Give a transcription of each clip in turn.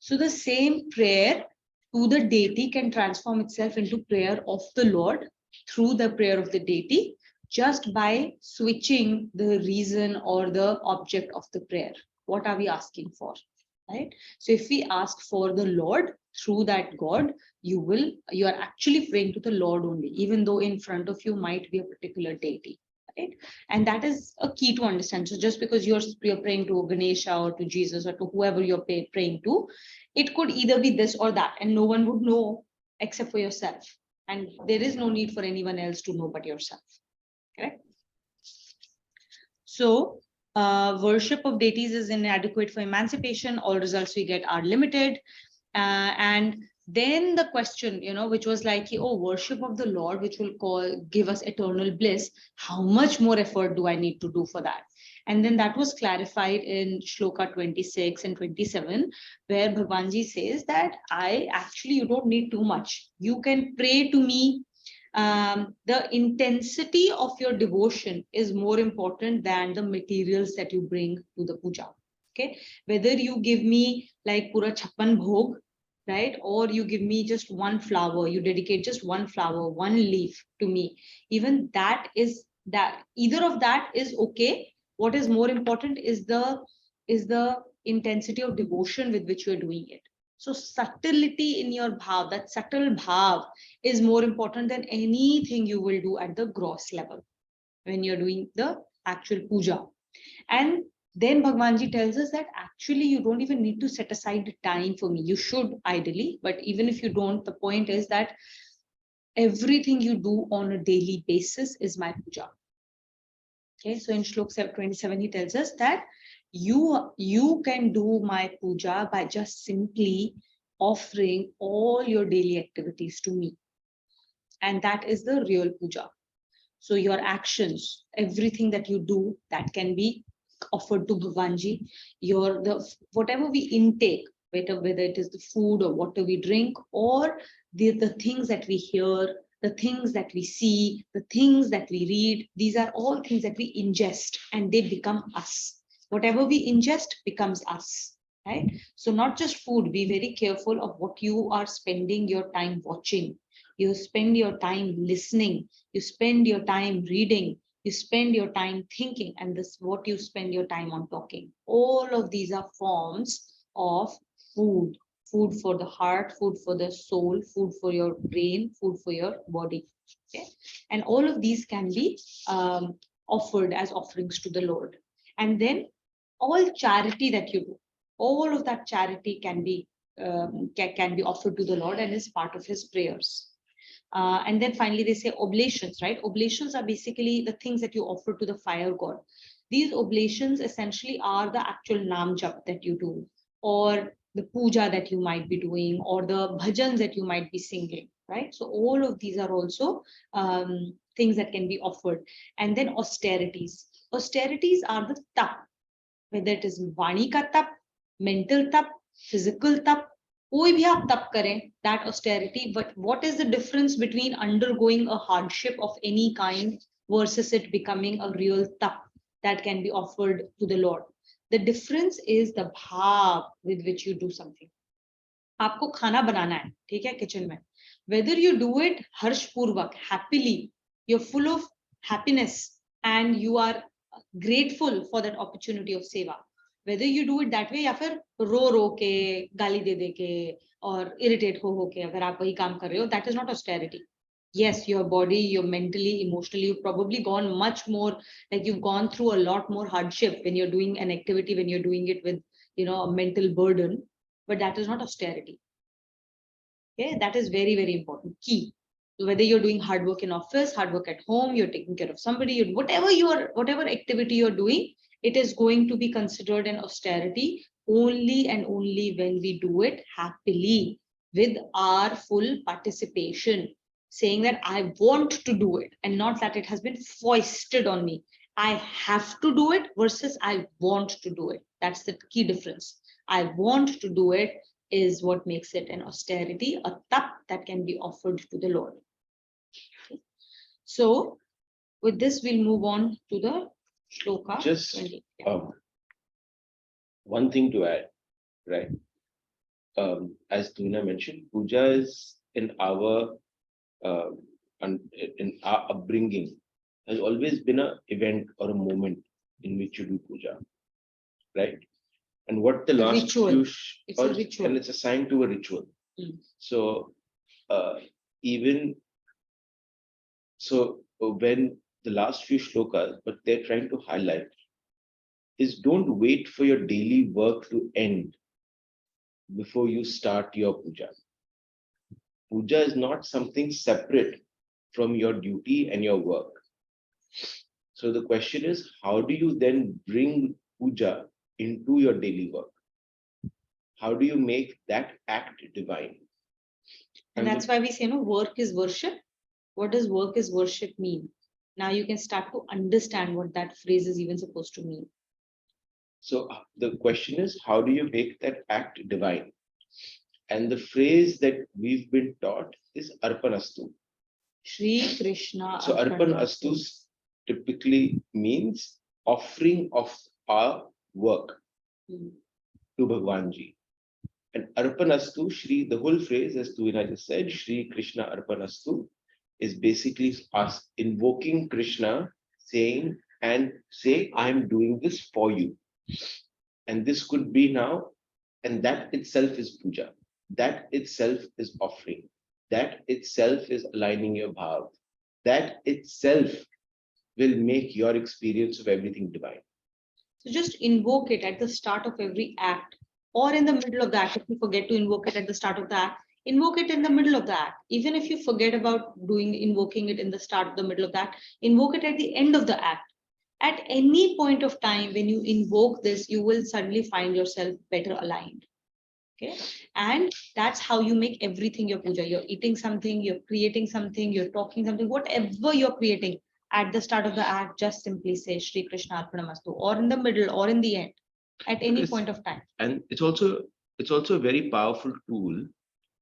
So the same prayer to the deity can transform itself into prayer of the Lord through the prayer of the deity, just by switching the reason or the object of the prayer. What are we asking for? Right? So if we ask for the Lord through that God, you are actually praying to the Lord only, even though in front of you might be a particular deity. Right? And that is a key to understand. So just because you're praying to Ganesha or to Jesus or to whoever you're praying to, it could either be this or that, and no one would know except for yourself. And there is no need for anyone else to know but yourself. Correct? So worship of deities is inadequate for emancipation. All results we get are limited. And then the question, which was like, oh, worship of the Lord, which will give us eternal bliss. How much more effort do I need to do for that? And then that was clarified in shloka 26 and 27, where Bhagwanji says that you don't need too much. You can pray to me. The intensity of your devotion is more important than the materials that you bring to the puja. Okay, whether you give me like pura chappan bhog, right, or you give me just one flower, you dedicate just one flower, one leaf to me, even either of that is okay. What is more important is the intensity of devotion with which you're doing it. So subtlety in your bhav, that subtle bhav is more important than anything you will do at the gross level when you're doing the actual puja. And then Bhagwanji tells us that actually you don't even need to set aside time for me. You should ideally, but even if you don't, the point is that everything you do on a daily basis is my puja. Okay, so in Shlok 27, he tells us that you can do my puja by just simply offering all your daily activities to me. And that is the real puja. So your actions, everything that you do, that can be offered to Bhagwanji. Whatever we intake, whether it is the food or water we drink, or the things that we hear, the things that we see, the things that we read, these are all things that we ingest and they become us. Whatever we ingest becomes us, right? So not just food, be very careful of what you are spending your time watching. You spend your time listening, you spend your time reading, you spend your time thinking, and this what you spend your time on talking. All of these are forms of food. Food for the heart, food for the soul, food for your brain, food for your body. Okay? And all of these can be offered as offerings to the Lord. And then all charity that you do, all of that charity can be offered to the Lord and is part of his prayers. And then finally they say oblations, right? Oblations are basically the things that you offer to the fire god. These oblations essentially are the actual nam jap that you do, or the puja that you might be doing, or the bhajans that you might be singing, right? So all of these are also things that can be offered. And then austerities. Austerities are the tap, whether it is vani ka tap, mental tap, physical tap, कोई भी आप तप करें, that austerity. But what is the difference between undergoing a hardship of any kind versus it becoming a real tap that can be offered to the Lord? The difference is the bhav with which you do something. आपको खाना बनाना है, ठीक है, kitchen में. Whether you do it harshpurvak, happily, you're full of happiness and you are grateful for that opportunity of seva. Whether you do it that way या फिर रो के गाली दे के और irritate हो के अगर आप वही काम कर रहे हो, that is not austerity. Yes, your body, you're mentally, emotionally, you've probably gone much more, like you've gone through a lot more hardship when you're doing an activity, when you're doing it with, a mental burden, but that is not austerity. Okay, that is very, very important, key. So whether you're doing hard work in office, hard work at home, you're taking care of somebody, whatever activity you're doing, it is going to be considered an austerity only and only when we do it happily with our full participation, saying that I want to do it and not that it has been foisted on me. I have to do it versus I want to do it. That's the key difference. I want to do it is what makes it an austerity, a tap that can be offered to the Lord. Okay. So with this, we'll move on to the shloka. Just 20. One thing to add, right? as Tuna mentioned, puja is in our upbringing has always been an event or a moment in which you do puja, right? And what the last Ritual. few It's a and ritual. it's assigned to a ritual. So even so, when the last few shlokas, what they're trying to highlight is don't wait for your daily work to end before you start your puja. Puja is not something separate from your duty and your work. So the question is, how do you then bring puja into your daily work? How do you make that act divine? And that's why we say, work is worship. What does work is worship mean? Now you can start to understand what that phrase is even supposed to mean. So the question is, how do you make that act divine? And the phrase that we've been taught is Arpanastu. Shri Krishna. So Arpanastu typically means offering of our work to Bhagwanji. And Arpanastu, Shri, the whole phrase, as Tuina just said, Shri Krishna Arpanastu, is basically us invoking Krishna, saying, I am doing this for you. And this could be now, and that itself is puja. That itself is offering. That itself is aligning your bhav. That itself will make your experience of everything divine. So just invoke it at the start of every act or in the middle of the act. If you forget to invoke it at the start of the act, invoke it in the middle of the act. Even if you forget about invoking it in the start, the middle of the act, invoke it at the end of the act. At any point of time, when you invoke this, you will suddenly find yourself better aligned. Okay. And that's how you make everything your puja. You're eating something, you're creating something, you're talking something, whatever you're creating at the start of the act, just simply say Shri Krishna Arpanamastu, or in the middle or in the end, at any point of time. And it's also a very powerful tool,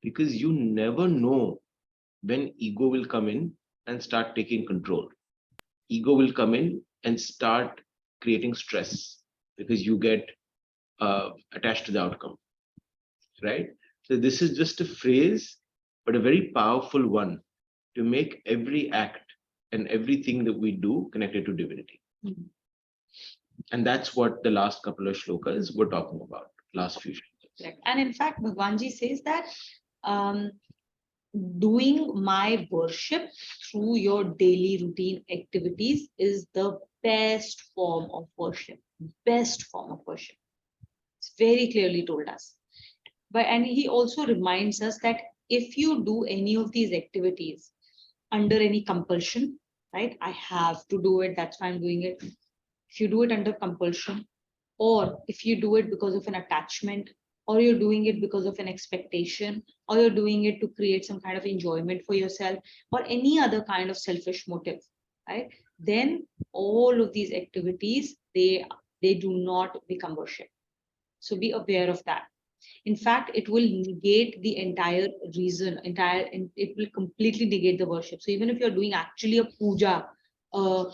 because you never know when ego will come in and start taking control. Ego will come in and start creating stress because you get attached to the outcome, right? So this is just a phrase, but a very powerful one to make every act and everything that we do connected to divinity. And that's what the last couple of shlokas were talking about, last few shlokas. Correct. And in fact, Bhagwanji says that doing my worship through your daily routine activities is the best form of worship. Best form of worship. It's very clearly told us. And he also reminds us that if you do any of these activities under any compulsion, right? I have to do it, that's why I'm doing it. If you do it under compulsion, or if you do it because of an attachment, or you're doing it because of an expectation, or you're doing it to create some kind of enjoyment for yourself, or any other kind of selfish motive, right? Then all of these activities, they do not become worship. So be aware of that. In fact, it will negate the entire reason, it will completely negate the worship. So even if you're doing actually a puja, an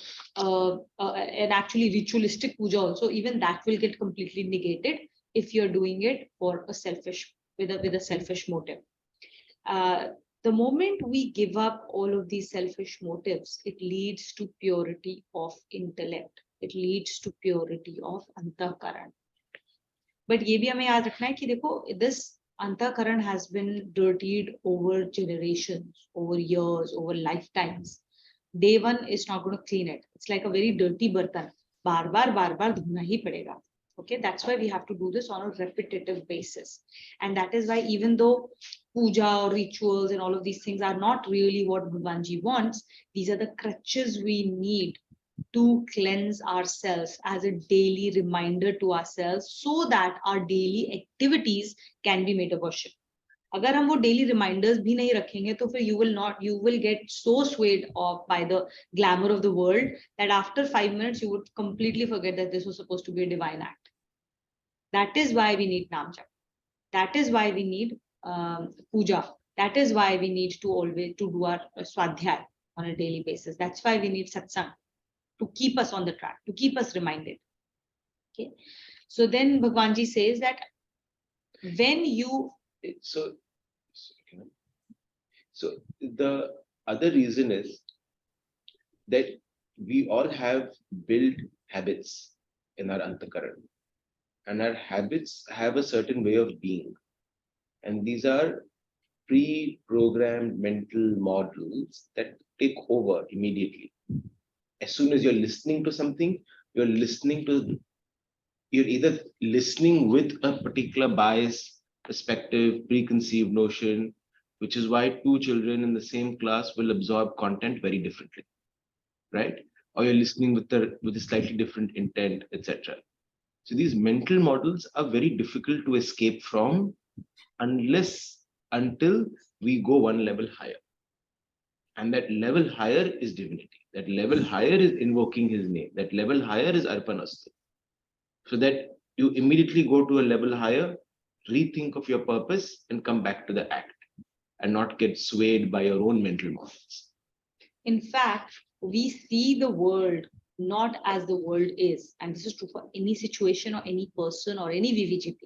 actually ritualistic puja also, even that will get completely negated if you're doing it for a selfish, with a selfish motive. The moment we give up all of these selfish motives, it leads to purity of intellect. It leads to purity of antakaran. But ये भी हमें याद रखना है कि देखो, this antakaran has been dirtied over generations, over years, over lifetimes. Day one is not going to clean it. It's like a very dirty bartan. बार बार धोना ही पड़ेगा. Okay, that's why we have to do this on a repetitive basis. And that is why even though puja or rituals and all of these things are not really what Bhagwanji wants, these are the crutches we need to cleanse ourselves as a daily reminder to ourselves, so that our daily activities can be made a worship. अगर हम वो daily reminders भी नहीं रखेंगे तो फिर you will get so swayed off by the glamour of the world that after 5 minutes you would completely forget that this was supposed to be a divine act. That is why we need Nam Jap. That is why we need puja. That is why we need to always to do our swadhyay on a daily basis. That's why we need satsang, to keep us on the track, to keep us reminded. Okay. So then Bhagwanji says that when you So, so the other reason is that we all have built habits in our antakaran, and our habits have a certain way of being, and these are pre-programmed mental models that take over immediately. As soon as you're listening to something, you're listening to you're either listening with a particular bias, perspective, preconceived notion, which is why two children in the same class will absorb content very differently, right? Or you're listening with a slightly different intent, etc. So these mental models are very difficult to escape from until we go one level higher. And that level higher is divinity. That level higher is invoking his name. That level higher is Arpanastu. So that you immediately go to a level higher, rethink of your purpose, and come back to the act and not get swayed by your own mental models. In fact, we see the world not as the world is. And this is true for any situation or any person or any VVGP.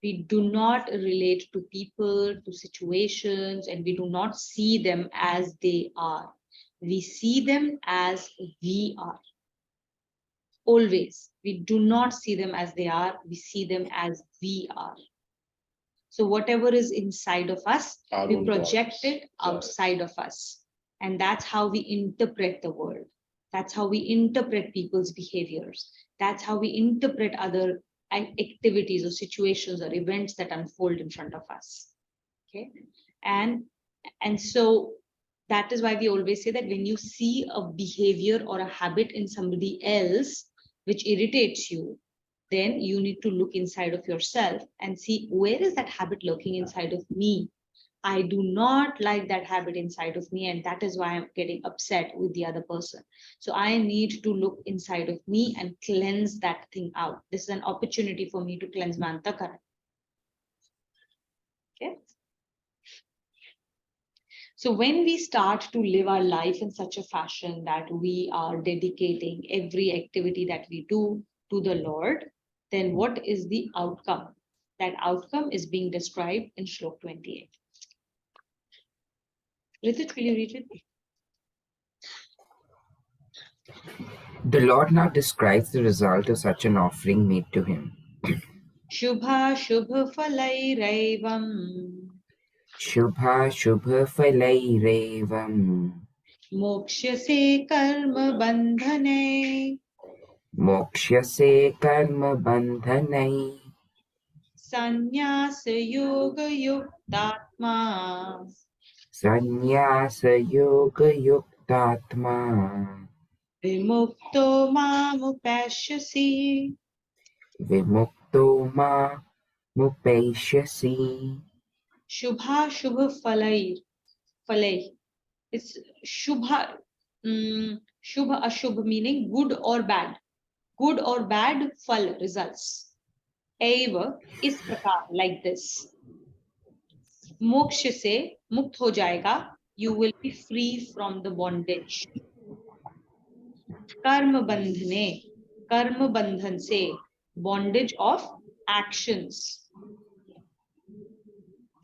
We do not relate to people, to situations, and we do not see them as they are. We see them as we are. Always. We do not see them as they are. We see them as we are. So whatever is inside of us, we project it outside of us. And that's how we interpret the world. That's how we interpret people's behaviors. That's how we interpret other activities or situations or events that unfold in front of us. Okay. And so that is why we always say that when you see a behavior or a habit in somebody else which irritates you, then you need to look inside of yourself and see, where is that habit lurking inside of me? I do not like that habit inside of me, and that is why I'm getting upset with the other person. So I need to look inside of me and cleanse that thing out. This is an opportunity for me to cleanse my antakaran. Okay. So when we start to live our life in such a fashion that we are dedicating every activity that we do to the Lord, then what is the outcome? That outcome is being described in Shlok 28. Ritik, will you read it? The Lord now describes the result of such an offering made to him. Shubha Shubha Falairaivam Shubha Shubha Falairevam Mokshase Karma Bandhane Mokshase Karma Bandhanai Sanyasa Yoga Yuktatma Sannyasa Yoga Yuktatma Vimukto Mamupashyasi. Vimukto Ma Mupaishyasi. Shubha Shubha Falai. It's Shubha. Shubha Ashubha meaning good or bad. Good or bad fal results. Eva is prakar like this. Moksha se mukt ho jayega. You will be free from the bondage. Karma bandhane. Karma bandhan se bondage of actions.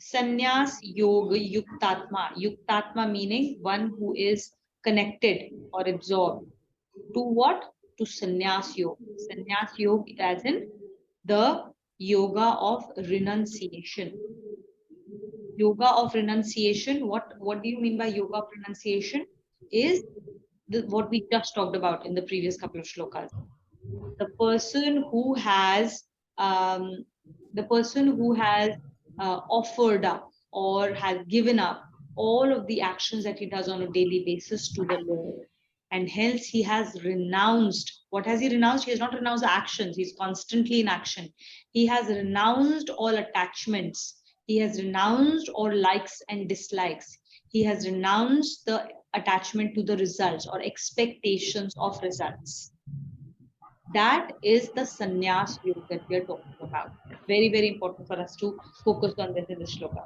Sannyas Yoga Yuktatma. Yuktatma meaning one who is connected or absorbed. To what? To Sannyas Yoga. Sannyas Yoga as in the yoga of renunciation. Yoga of renunciation. What do you mean by yoga of renunciation? Is what we just talked about in the previous couple of shlokas. The person who has um, offered up or has given up all of the actions that he does on a daily basis to the Lord, and hence he has renounced. What has he renounced? He has not renounced the actions. He's constantly in action. He has renounced all attachments. He has renounced all likes and dislikes. He has renounced the attachment to the results or expectations of results. That is the sannyas yoga that we are talking about. Very, very important for us to focus on this in the shloka.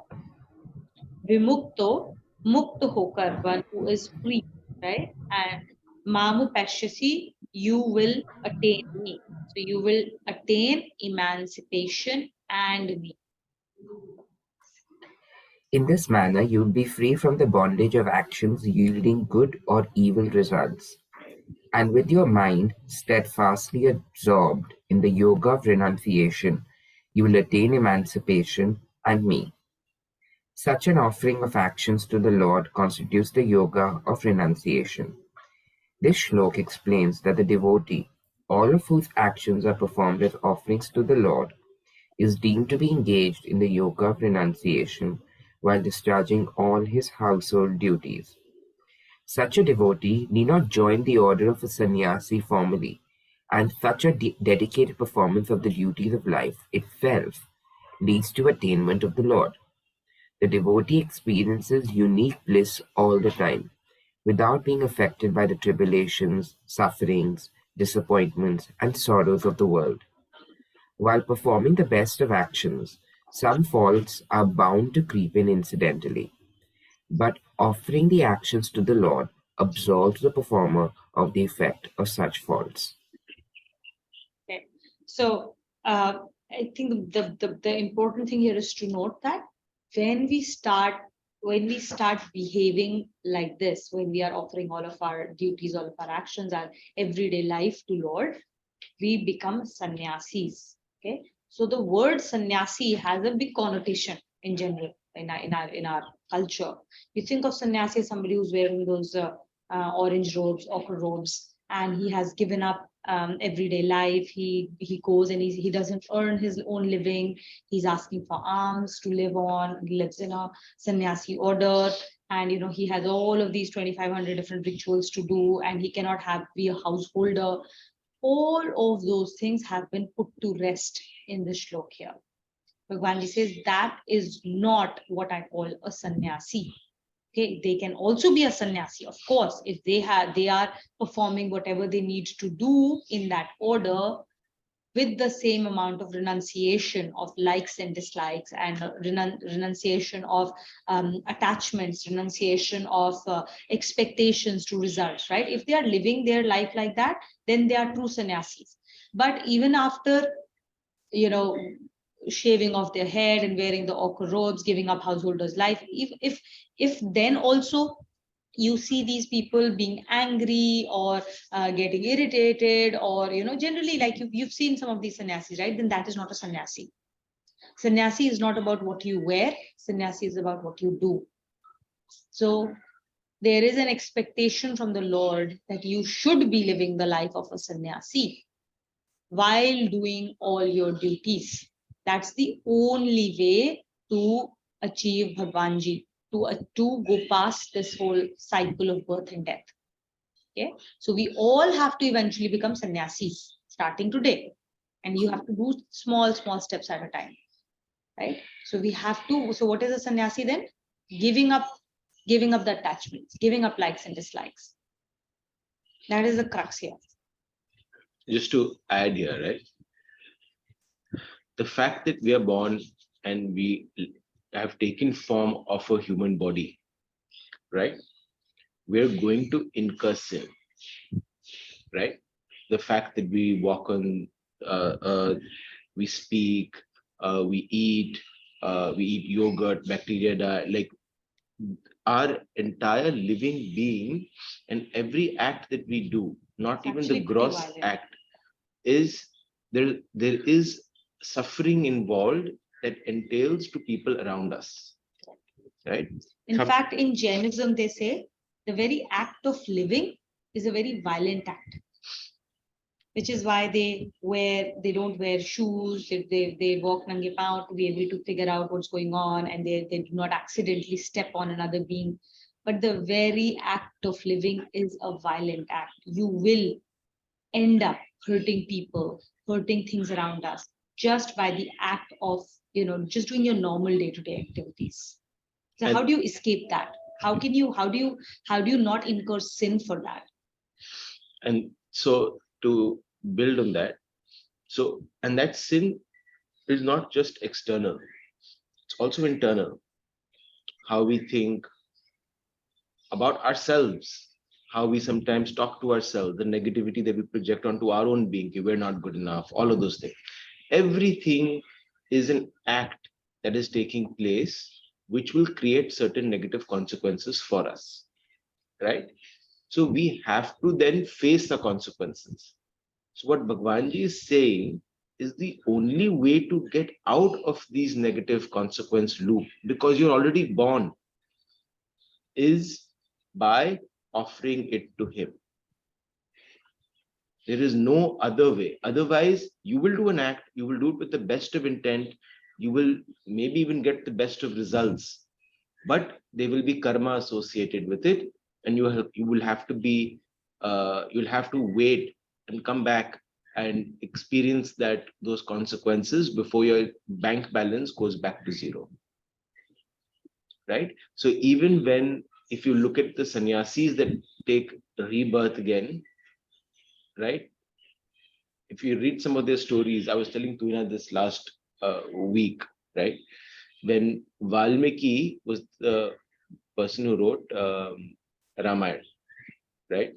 Vimukto, mukta hokar, one who is free, right? And mamu pashyasi, you will attain me. So you will attain emancipation and me. In this manner, you will be free from the bondage of actions yielding good or evil results, and with your mind steadfastly absorbed in the yoga of renunciation, you will attain emancipation and me. Such an offering of actions to the Lord constitutes the yoga of renunciation. This shloka explains that the devotee, all of whose actions are performed as offerings to the Lord, is deemed to be engaged in the yoga of renunciation while discharging all his household duties. Such a devotee need not join the order of a sannyasi formally, and such a dedicated performance of the duties of life itself leads to attainment of the Lord. The devotee experiences unique bliss all the time, without being affected by the tribulations, sufferings, disappointments, and sorrows of the world. While performing the best of actions, some faults are bound to creep in incidentally, but offering the actions to the Lord absolves the performer of the effect of such faults. Okay. So I think the important thing here is to note that when we start behaving like this, when we are offering all of our duties, all of our actions, our everyday life to Lord, we become sannyasis. Okay. So the word sannyasi has a big connotation in general in our culture. You think of sannyasi as somebody who's wearing those orange robes, ochre robes, and he has given up everyday life. He goes and he doesn't earn his own living. He's asking for alms to live on. He lives in a sannyasi order, and he has all of these 2,500 different rituals to do, and he cannot be a householder. All of those things have been put to rest in the shlok here. Bhagwanji says that is not what I call a sannyasi. Okay, they can also be a sannyasi, of course, if they are performing whatever they need to do in that order with the same amount of renunciation of likes and dislikes, and renunciation of attachments, renunciation of expectations to results, right? If they are living their life like that, then they are true sannyasis. But even after, shaving off their head and wearing the ochre robes, giving up householders' life, if then also you see these people being angry or getting irritated, or generally, like you've seen some of these sannyasis, right? Then that is not a sannyasi. Sannyasi is not about what you wear. Sannyasi is about what you do. So there is an expectation from the Lord that you should be living the life of a sannyasi while doing all your duties. That's the only way to achieve Bhagwanji, to go past this whole cycle of birth and death. Okay, so we all have to eventually become sannyasis starting today, and you have to do small steps at a time, right? So we have to. So what is a sannyasi then? Giving up the attachments, giving up likes and dislikes. That is the crux here. Just to add here, right? The fact that we are born and we have taken form of a human body, right? We're going to incur sin, right? The fact that we walk on, we speak, we eat yogurt, bacteria diet, like our entire living being, and every act that we do, not even the gross act, is there is suffering involved that entails to people around us, right? In fact, in Jainism, they say the very act of living is a very violent act, which is why they don't wear shoes. They walk nange pav to be able to figure out what's going on, and they do not accidentally step on another being. But the very act of living is a violent act. You will end up hurting people, hurting things around us, just by the act of just doing your normal day-to-day activities. So how do you escape that? How do you not incur sin for that? And so to build on that, and that sin is not just external, it's also internal. How we think about ourselves, how we sometimes talk to ourselves, the negativity that we project onto our own being, we're not good enough, all of those things. Everything is an act that is taking place which will create certain negative consequences for us, right? So we have to then face the consequences. So what Bhagwanji is saying is the only way to get out of these negative consequence loop, because you're already born, is by offering it to him. There is no other way. Otherwise, you will do an act, you will do it with the best of intent, you will maybe even get the best of results, but there will be karma associated with it, and you will have to be you'll have to wait and come back and experience those consequences before your bank balance goes back to zero, right? So even when, if you look at the sannyasis that take rebirth again, right? If you read some of their stories, I was telling Tuina this last week, right? When Valmiki was the person who wrote Ramayana, right?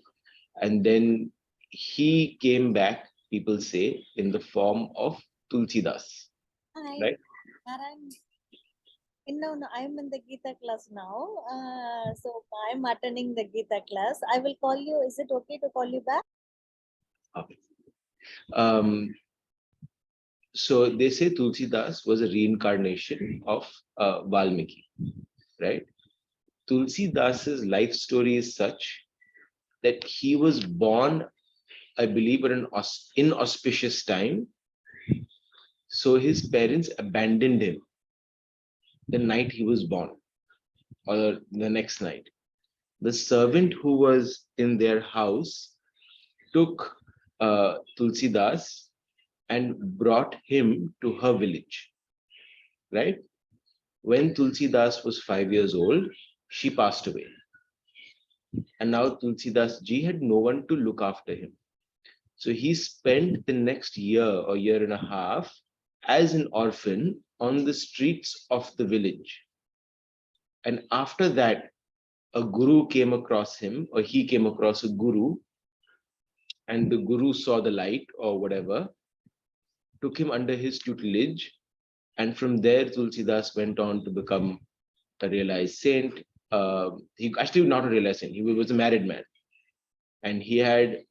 And then he came back, people say, in the form of Tulsidas, Hi, right? Narayan. No, I'm in the Gita class now. So I'm attending the Gita class. I will call you. Is it okay to call you back? Okay. So they say Tulsidas was a reincarnation of Valmiki, right? Tulsidas's life story is such that he was born, I believe, at an inauspicious time. So his parents abandoned him the night he was born, or the next night. The servant who was in their house took Tulsidas and brought him to her village, right? When Tulsidas was 5 years old, she passed away. And now Tulsidas ji had no one to look after him. So he spent the next year or year and a half as an orphan on the streets of the village. And after that, a guru came across him, or he came across a guru, and the guru saw the light or whatever, took him under his tutelage, and from there Tulsidas went on to become a realized saint. He actually not a realized saint, he was a married man, and he had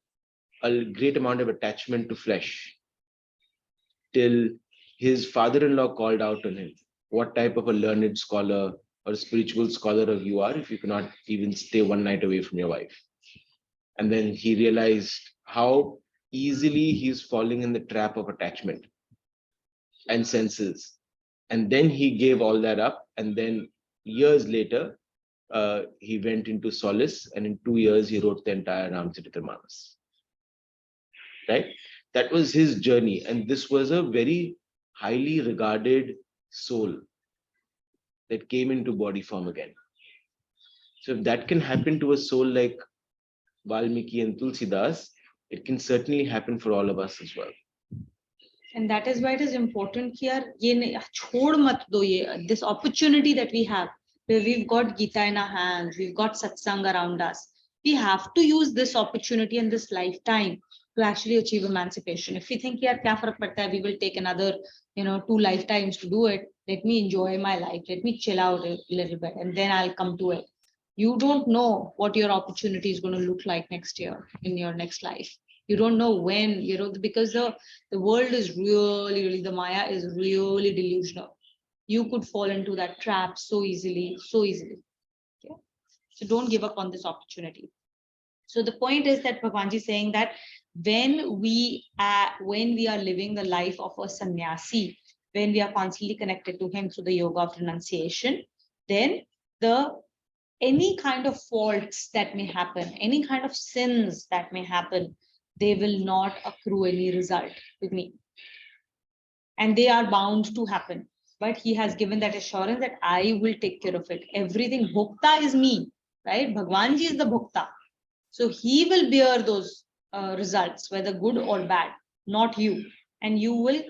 a great amount of attachment to flesh till his father-in-law called out on him, what type of a learned scholar or a spiritual scholar of you are if you cannot even stay one night away from your wife. And then he realized how easily he's falling in the trap of attachment and senses. And then he gave all that up, and then years later he went into solace, and in 2 years he wrote the entire Ramcharitamanas, right? That was his journey, and this was a very highly regarded soul that came into body form again. So if that can happen to a soul like Valmiki and Tulsidas, it can certainly happen for all of us as well. And that is why it is important here. Chhod mat do ye, this opportunity that we have, where we've got Gita in our hands, we've got satsang around us. We have to use this opportunity in this lifetime to actually achieve emancipation. If we think, yaar, kya farak padta hai, we will take another, 2 lifetimes to do it. Let me enjoy my life. Let me chill out a little bit, and then I'll come to it. You don't know what your opportunity is going to look like next year in your next life. You don't know when, because the world is really, the Maya is really delusional. You could fall into that trap so easily, so easily. Okay? So don't give up on this opportunity. So the point is that Bhagwanji is saying that when we are living the life of a sannyasi, when we are constantly connected to him through the yoga of renunciation, then any kind of faults that may happen, any kind of sins that may happen, they will not accrue any result with me. And they are bound to happen. But he has given that assurance that I will take care of it. Everything, bhokta is me, right? Bhagwanji is the bhokta. So he will bear those results, whether good or bad, not you. And you will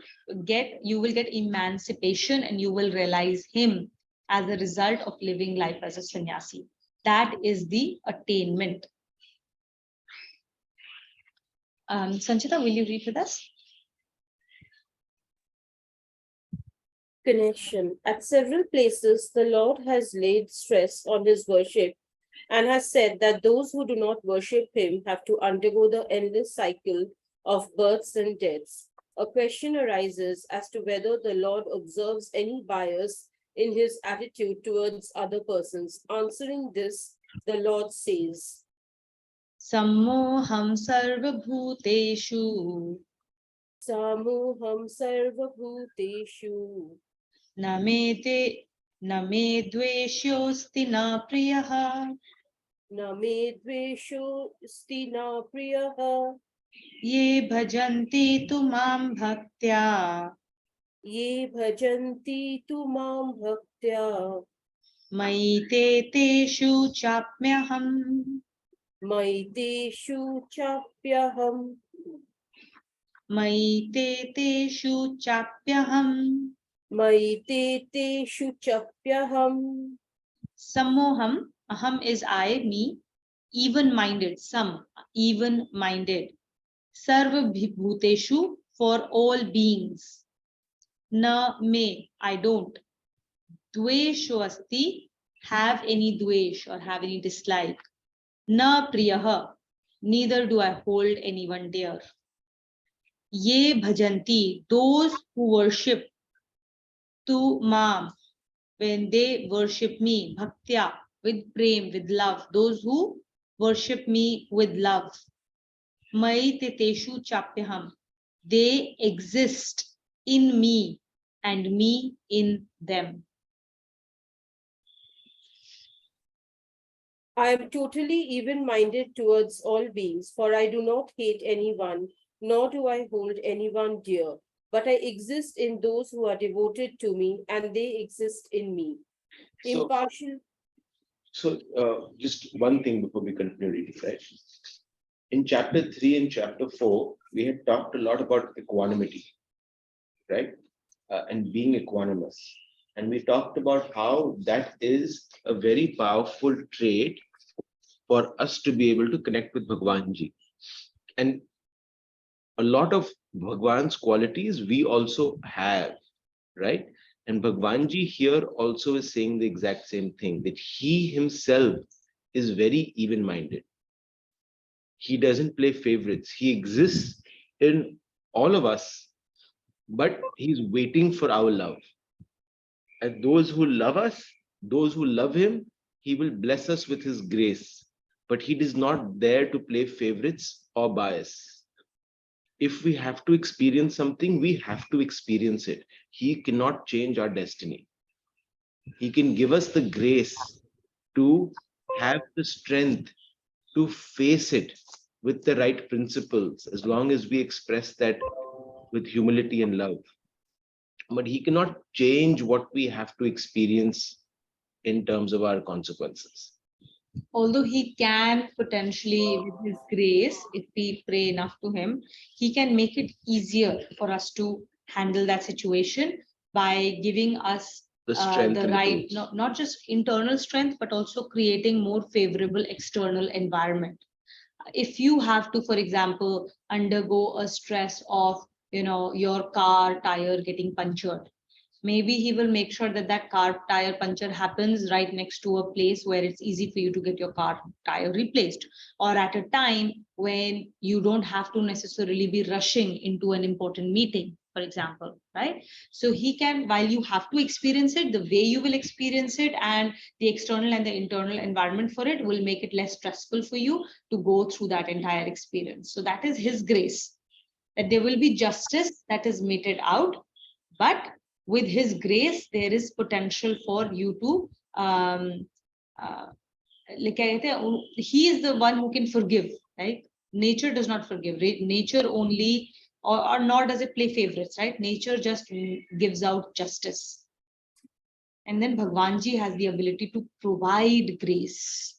get emancipation, and you will realize him as a result of living life as a sannyasi. That is the attainment. Sanchita, will you read with us? connection. At several places, the Lord has laid stress on his worship and has said that those who do not worship him have to undergo the endless cycle of births and deaths. A question arises as to whether the Lord observes any bias in his attitude towards other persons. Answering this, the Lord says, Sammoham sarvabhuteshu Samuham sarvabhuteshu namete name dveshyosti na priyaha Name dvesho stina priyaha ye bhajanti tu mam bhaktya Ye bhajanti tu mam bhaktya mayi te teshu chapmyaham Maiteshu chapyaham mayi te teshu chapyaham. Maiteshu chapyaham Sammoham, aham is I, me, even-minded, some, even-minded. Sarva bhuteshu, for all beings. Na me, I don't. Dvesho asti, have any dvesh or have any dislike. Na priyaha, neither do I hold anyone dear. Ye bhajanti, those who worship tu mam, when they worship me, bhaktya, with prem, with love, those who worship me with love. Mai teteshu chapyaham, they exist in me and me in them. I am totally even-minded towards all beings, for I do not hate anyone, nor do I hold anyone dear, but I exist in those who are devoted to me, and they exist in me. So, Impartial. just one thing before we continue reading, right? In chapter 3 and chapter 4, we had talked a lot about equanimity, right? And being equanimous. And we talked about how that is a very powerful trait for us to be able to connect with Bhagwanji. And a lot of Bhagwan's qualities we also have, right? And Bhagwanji here also is saying the exact same thing, that he himself is very even-minded. He doesn't play favorites. He exists in all of us, but he's waiting for our love. And those who love us, those who love him, he will bless us with his grace. But he is not there to play favorites or bias. If we have to experience something, we have to experience it. He cannot change our destiny. He can give us the grace to have the strength to face it with the right principles, as long as we express that with humility and love. But he cannot change what we have to experience in terms of our consequences. Although he can potentially, with his grace, if we pray enough to him, he can make it easier for us to handle that situation by giving us The strength the and the right, tools. not just internal strength, but also creating more favorable external environment. If you have to, for example, undergo a stress of, your car tire getting punctured, maybe he will make sure that that car tire puncture happens right next to a place where it's easy for you to get your car tire replaced, or at a time when you don't have to necessarily be rushing into an important meeting, for example, right? So he can, while you have to experience it, the way you will experience it and the external and the internal environment for it will make it less stressful for you to go through that entire experience. So that is his grace, that there will be justice that is meted out, but with his grace there is potential for you to like he is the one who can forgive, right? Nature does not forgive, right? Nature only, or nor does it play favorites, right? Nature just gives out justice, and then Bhagwanji has the ability to provide grace.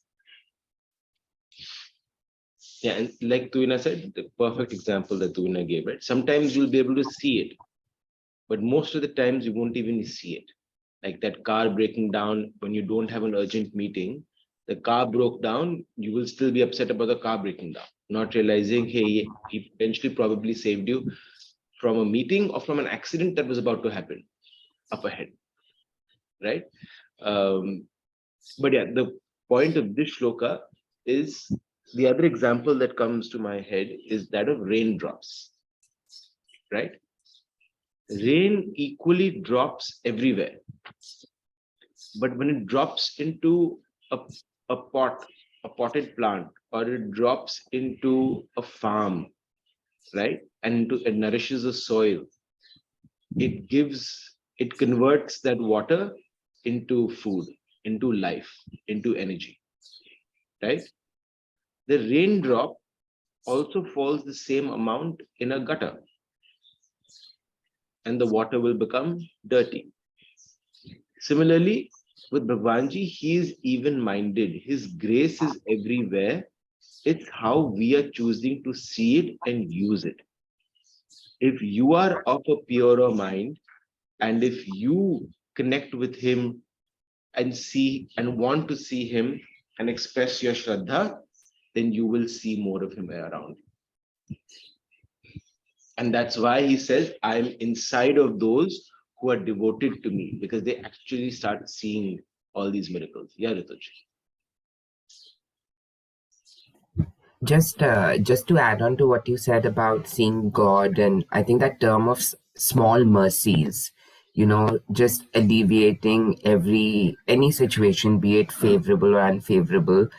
Yeah, and like Tuina said, the perfect example that Tuina gave, right? Sometimes you'll be able to see it, but most of the times you won't even see it. Like that car breaking down when you don't have an urgent meeting, the car broke down, you will still be upset about the car breaking down, not realizing, hey, he potentially probably saved you from a meeting or from an accident that was about to happen. up ahead, right? But yeah, the point of this shloka is the other example that comes to my head is that of raindrops, right? Rain equally drops everywhere, but when it drops into a, a pot, a potted plant, or it drops into a farm, right, and it nourishes the soil, it converts that water into food, into life, into energy, right? The raindrop also falls the same amount in a gutter, and the water will become dirty. Similarly, with Bhagwanji, he is even minded. His grace is everywhere. It's how we are choosing to see it and use it. If you are of a purer mind, and if you connect with him and see and want to see him and express your Shraddha, then you will see more of him around. And that's why he says, I'm inside of those who are devoted to me, because they actually start seeing all these miracles. Yeah, Rituj. Just to add on to what you said about seeing God, and I think that term of small mercies, just alleviating any situation, be it favorable or unfavorable,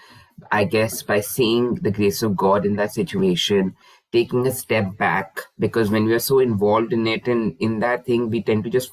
I guess by seeing the grace of God in that situation, taking a step back, because when we are so involved in it and in that thing, we tend to just,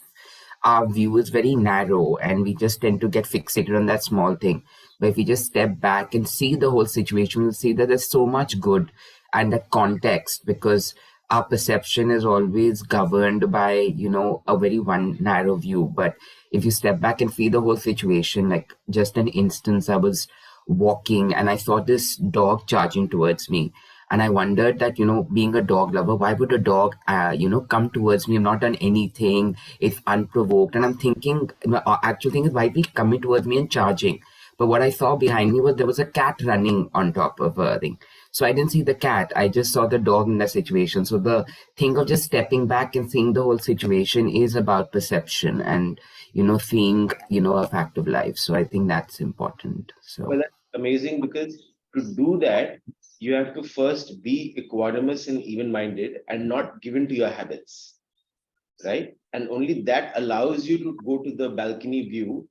our view is very narrow and we just tend to get fixated on that small thing. But if we just step back and see the whole situation, we'll see that there's so much good and the context, because our perception is always governed by, a very one narrow view. But if you step back and see the whole situation, like just an instance, I was walking and I saw this dog charging towards me. And I wondered that, being a dog lover, why would a dog, come towards me? I've not done anything. It's unprovoked. And I'm thinking, my actual thing is, why be coming towards me and charging? But what I saw behind me was there was a cat running on top of a thing. So I didn't see the cat. I just saw the dog in that situation. So the thing of just stepping back and seeing the whole situation is about perception and, seeing, a fact of life. So I think that's important. So. Well, that's amazing, because to do that, you have to first be equanimous and even-minded and not given to your habits, right? And only that allows you to go to the balcony view,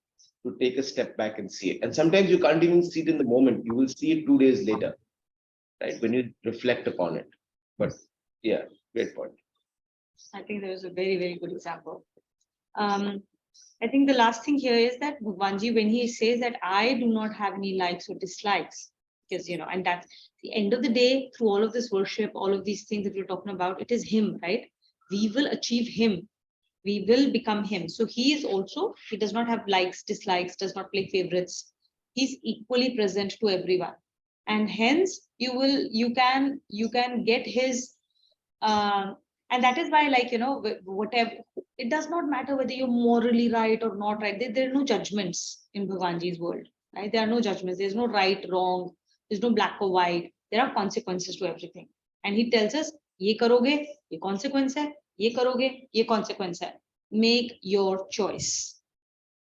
to take a step back and see it. And sometimes you can't even see it in the moment. You will see it 2 days later, right? When you reflect upon it. But yeah, great point. I think that was a very, very good example. I think the last thing here is that Bhagwanji, when he says that I do not have any likes or dislikes, because, and that's the end of the day, through all of this worship, all of these things that we're talking about, it is him, right? We will achieve him. We will become him. So he does not have likes, dislikes, does not play favorites. He's equally present to everyone. And hence you can get his, and that is why, whatever, it does not matter whether you're morally right or not right. There are no judgments in Bhagwanji's world, right? There are no judgments. There's no right, wrong. There's no black or white. There are consequences to everything. And he tells us, ye karoge, ye consequence hai, ye karoge, ye consequence hai. Make your choice.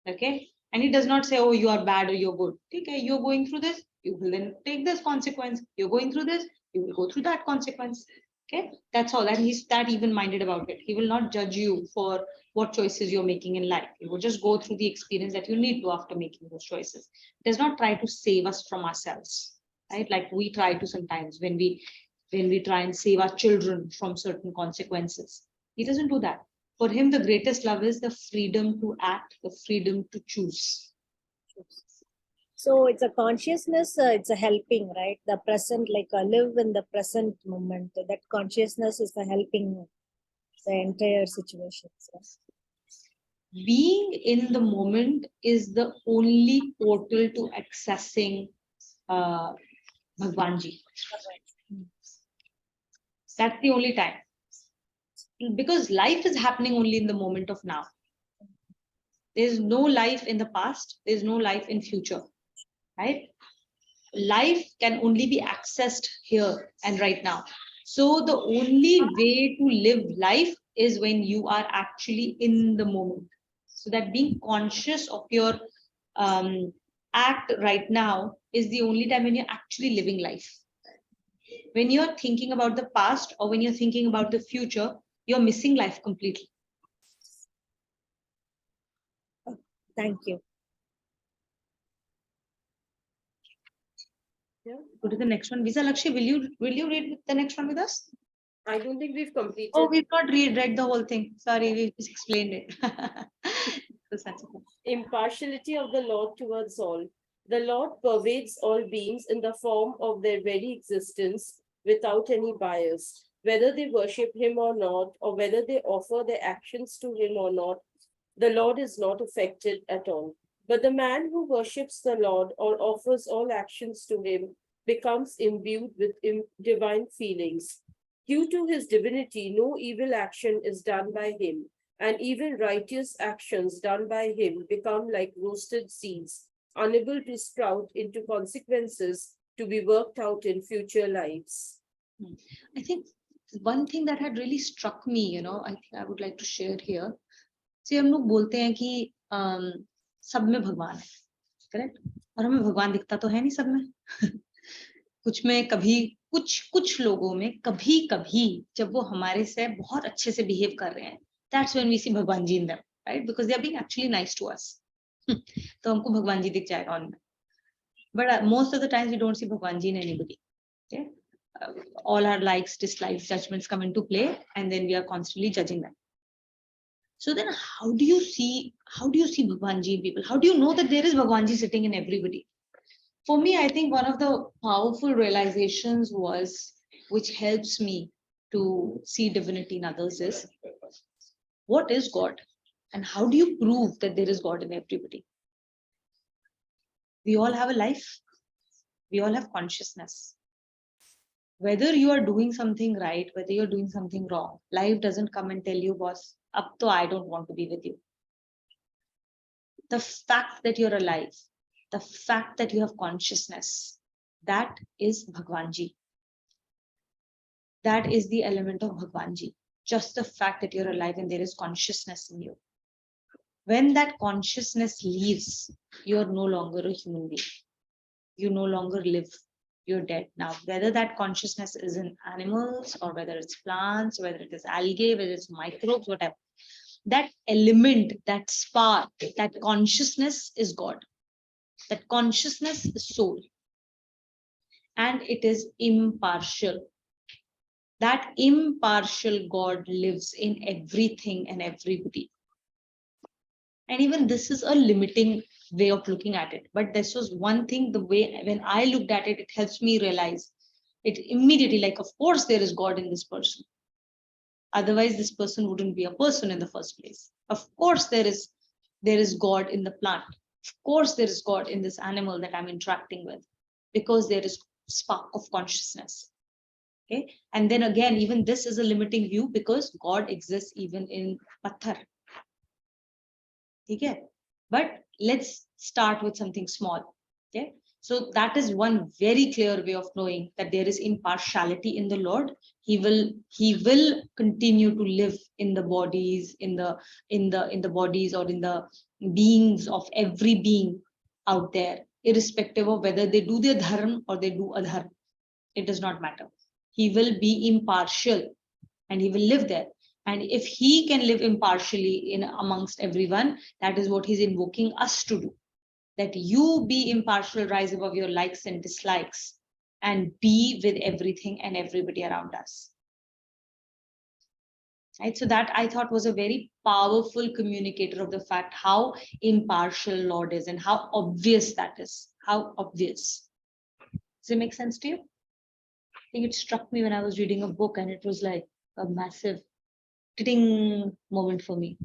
Okay? And he does not say, oh, you are bad or you're good. Okay, you're going through this, you will then take this consequence. You're going through this, you will go through that consequence. Okay, that's all. And he's that even-minded about it. He will not judge you for what choices you're making in life. He will just go through the experience that you need to after making those choices. He does not try to save us from ourselves, right? Like we try to sometimes when we try and save our children from certain consequences. He doesn't do that. For him, the greatest love is the freedom to act, the freedom to choose. So it's a consciousness, it's a helping, right? The present, like live in the present moment. That consciousness is the helping the entire situation. So. Being in the moment is the only portal to accessing Bhagwanji. That's the only time. Because life is happening only in the moment of now. There's no life in the past. There's no life in future, right? Life can only be accessed here and right now. So the only way to live life is when you are actually in the moment. So that being conscious of your act right now is the only time when you're actually living life. When you're thinking about the past or when you're thinking about the future, you're missing life completely. Thank you. Yeah. Go to the next one. Visa Lakshya, will you read the next one with us? I don't think we've completed. Oh, we've not read the whole thing. Sorry, we just explained it. So sensible. Impartiality of the Lord towards all. The Lord pervades all beings in the form of their very existence without any bias. Whether they worship him or not, or whether they offer their actions to him or not, the Lord is not affected at all. But the man who worships the Lord or offers all actions to him becomes imbued with divine feelings. Due to his divinity, no evil action is done by him, and even righteous actions done by him become like roasted seeds, unable to sprout into consequences to be worked out in future lives. I think one thing that had really struck me, I think I would like to share here. See, हम लोग बोलते हैं कि सब में भगवान है, correct? और हमें भगवान दिखता तो है नहीं सब में. कुछ में कभी कुछ लोगों में कभी जब वो हमारे से बहुत अच्छे से बिहेव कर रहे हैं, that's when we see भगवान जी in them, right? Because they are being actually nice to us. तो हमको भगवान जी दिख जाएगा उनमें. But most of the times we don't see भगवान जी in anybody. Okay? All our likes, dislikes, judgments come into play, and then we are constantly judging them. So then how do you see Bhagwan Ji in people? How do you know that there is Bhagwan Ji sitting in everybody? For me, I think one of the powerful realizations which helps me to see divinity in others is, what is God? And how do you prove that there is God in everybody? We all have a life. We all have consciousness. Whether you are doing something right, whether you're doing something wrong, life doesn't come and tell you, boss, up to I don't want to be with you. The fact that you're alive, the fact that you have consciousness, that is Bhagwan Ji. That is the element of Bhagwan Ji. Just the fact that you're alive and there is consciousness in you. When that consciousness leaves, you're no longer a human being. You no longer live. You're dead. Now, whether that consciousness is in animals or whether it's plants, whether it is algae, whether it's microbes, whatever, that element, that spark, that consciousness is God. That consciousness is soul. And it is impartial. That impartial God lives in everything and everybody. And even this is a limiting way of looking at it. But this was one thing, the way when I looked at it, it helps me realize it immediately, like, of course, there is God in this person. Otherwise, this person wouldn't be a person in the first place. Of course, there is God in the plant. Of course, there is God in this animal that I'm interacting with, because there is spark of consciousness. Okay. And then again, even this is a limiting view because God exists even in pathar. Okay. But let's start with something small. Okay. So that is one very clear way of knowing that there is impartiality in the Lord. He will continue to live in the bodies, in the bodies or in the beings of every being out there, irrespective of whether they do their dharma or they do adharma. It does not matter. He will be impartial and he will live there. And if he can live impartially in amongst everyone, that is what he's invoking us to do. That you be impartial, rise above your likes and dislikes, and be with everything and everybody around us. Right? So that I thought was a very powerful communicator of the fact how impartial Lord is and how obvious that is. How obvious. Does it make sense to you? I think it struck me when I was reading a book and it was like a massive ding moment for me.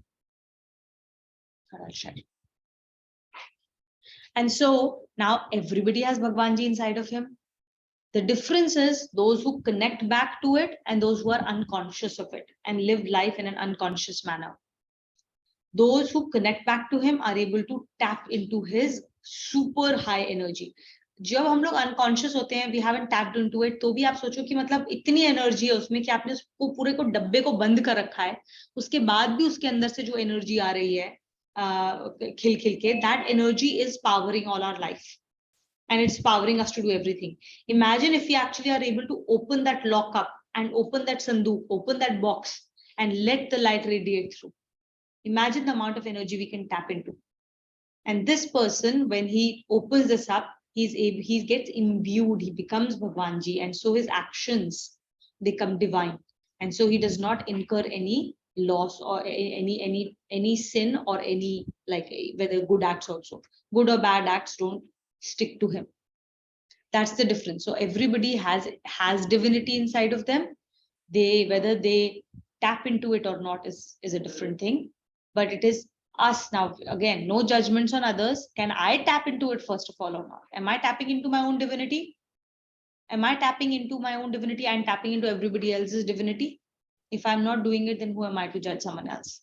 And so now everybody has Bhagwan Ji inside of him. The difference is those who connect back to it and those who are unconscious of it and live life in an unconscious manner. Those who connect back to him are able to tap into his super high energy. जब हम लोग unconscious होते हैं, we haven't tapped into it, तो भी आप सोचो कि मतलब इतनी एनर्जी है उसमें कि आपने उसको पूरे को डब्बे को बंद कर रखा है, उसके बाद भी उसके अंदर से जो एनर्जी आ रही है khil khil ke, that energy is powering all our life. And it's powering us to do everything. Imagine if we actually are able to open that lock up and open that sandook, open that box, and let the light radiate through. Imagine the amount of energy we can tap into. And this person, when he opens this up, he gets imbued, he becomes Bhagwanji, and so his actions become divine. And so he does not incur any loss or any sin or any, like, whether good acts also. Good or bad acts don't stick to him. That's the difference. So everybody has divinity inside of them. Whether they tap into it or not is a different thing. But it is us now. Again, no judgments on others. Can I tap into it first of all or not? Am I tapping into my own divinity? Am I tapping into my own divinity and tapping into everybody else's divinity? If I'm not doing it, then who am I to judge someone else?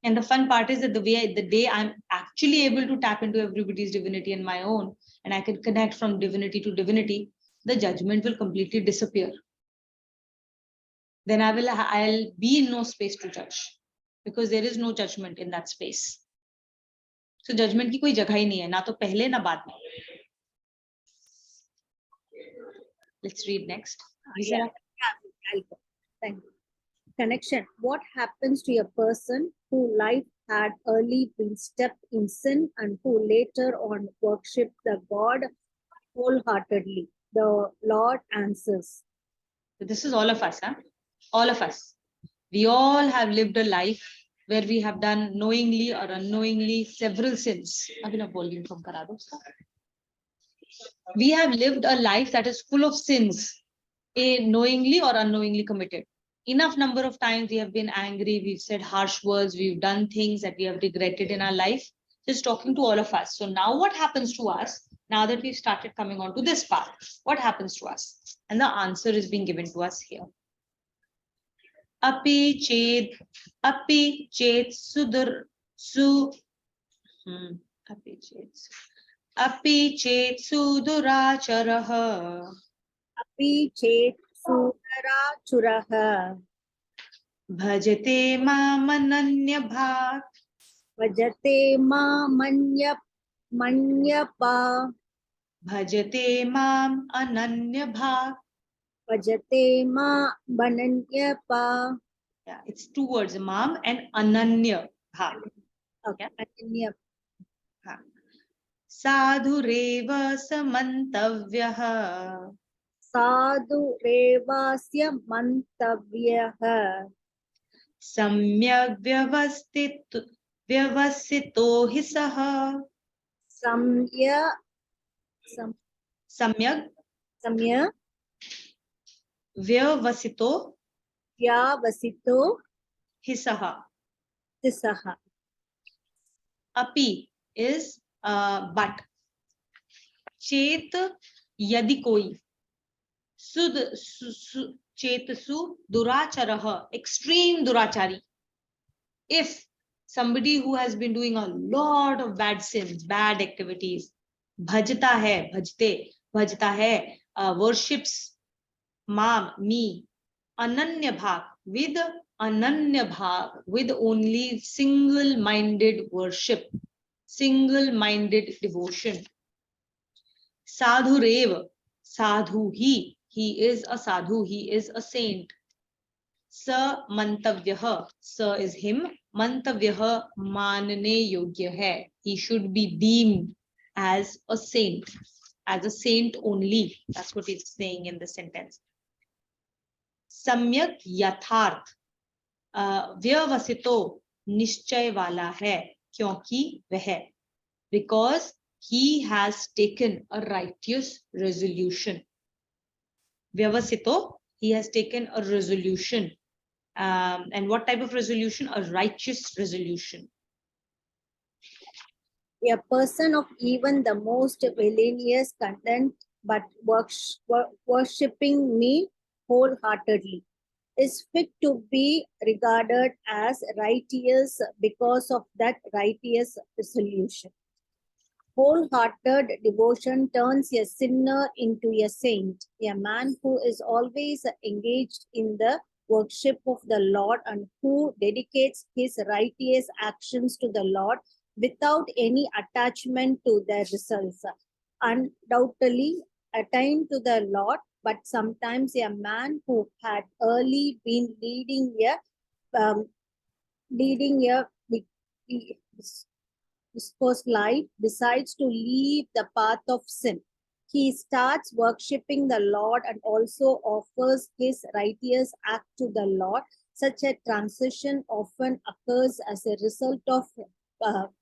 And the fun part is that the day I'm actually able to tap into everybody's divinity and my own, and I can connect from divinity to divinity, the judgment will completely disappear. Then I'll be in no space to judge, because there is no judgment in that space. So judgment की कोई जगह ही नहीं है, ना तो पहले ना बाद में. Let's read next. Yeah. Thank you. Connection. What happens to a person whose life had early been steeped in sin and who later on worshipped the God wholeheartedly? The Lord answers. So this is all of us, huh? All of us. We all have lived a life where we have done knowingly or unknowingly several sins. We have lived a life that is full of sins, knowingly or unknowingly committed. Enough number of times we have been angry, we've said harsh words, we've done things that we have regretted in our life. Just talking to all of us. So now what happens to us, now that we've started coming on to this path, what happens to us? And the answer is being given to us here. Api chet sudur su api chet suduracharah Api chet suduracharah bhajate mamananya bhak bhajate manyapa bhajate mam ananya bhak. Bhajate mananyapa. Yeah, it's two words, mam and ananya bhak. Okay. Ananya. Sadhu reva samantavyah Sadhu revasya mantavyah samyak vyavasito hi saha samyak vyavasito vyavasito hi saha. tisaha. Api is but. Chet yadi koi. Chetasu duracharah, extreme durachari. If somebody who has been doing a lot of bad sins, bad activities, bhajta hai, worships me, ananya bhak, with only single-minded worship, single-minded devotion. Sadhu rev, sadhu he is a sadhu, he is a saint. Sa mantavyah, sa is him, mantavyah manne yogya hai, he should be deemed as a saint only. That's what it's saying in the sentence. Samyak yatharth, vyavasito निश्चय वाला है क्योंकि वह, because he has taken a righteous resolution. Vyavasito, he has taken a resolution. And what type of resolution? A righteous resolution. A person of even the most villainous content, but worshipping me wholeheartedly, is fit to be regarded as righteous because of that righteous resolution. Wholehearted devotion turns a sinner into a saint. A man who is always engaged in the worship of the Lord and who dedicates his righteous actions to the Lord without any attachment to their results, undoubtedly attain to the Lord. But sometimes a man who had early been um, leading a disposed life decides to leave the path of sin. He starts worshipping the Lord and also offers his righteous act to the Lord. Such a transition often occurs as a result of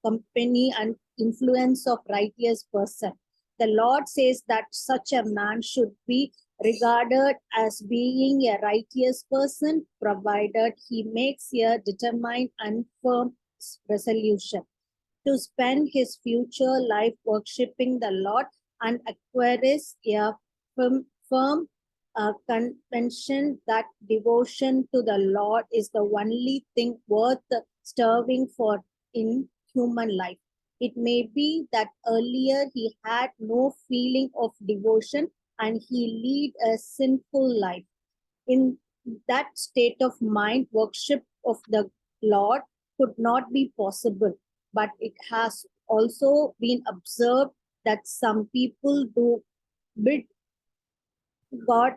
company and influence of righteous person. The Lord says that such a man should be regarded as being a righteous person, provided he makes a determined and firm resolution to spend his future life worshipping the Lord and acquires a firm conviction that devotion to the Lord is the only thing worth striving for in human life. It may be that earlier he had no feeling of devotion and he led a sinful life. In that state of mind, worship of the Lord could not be possible. But it has also been observed that some people do bid God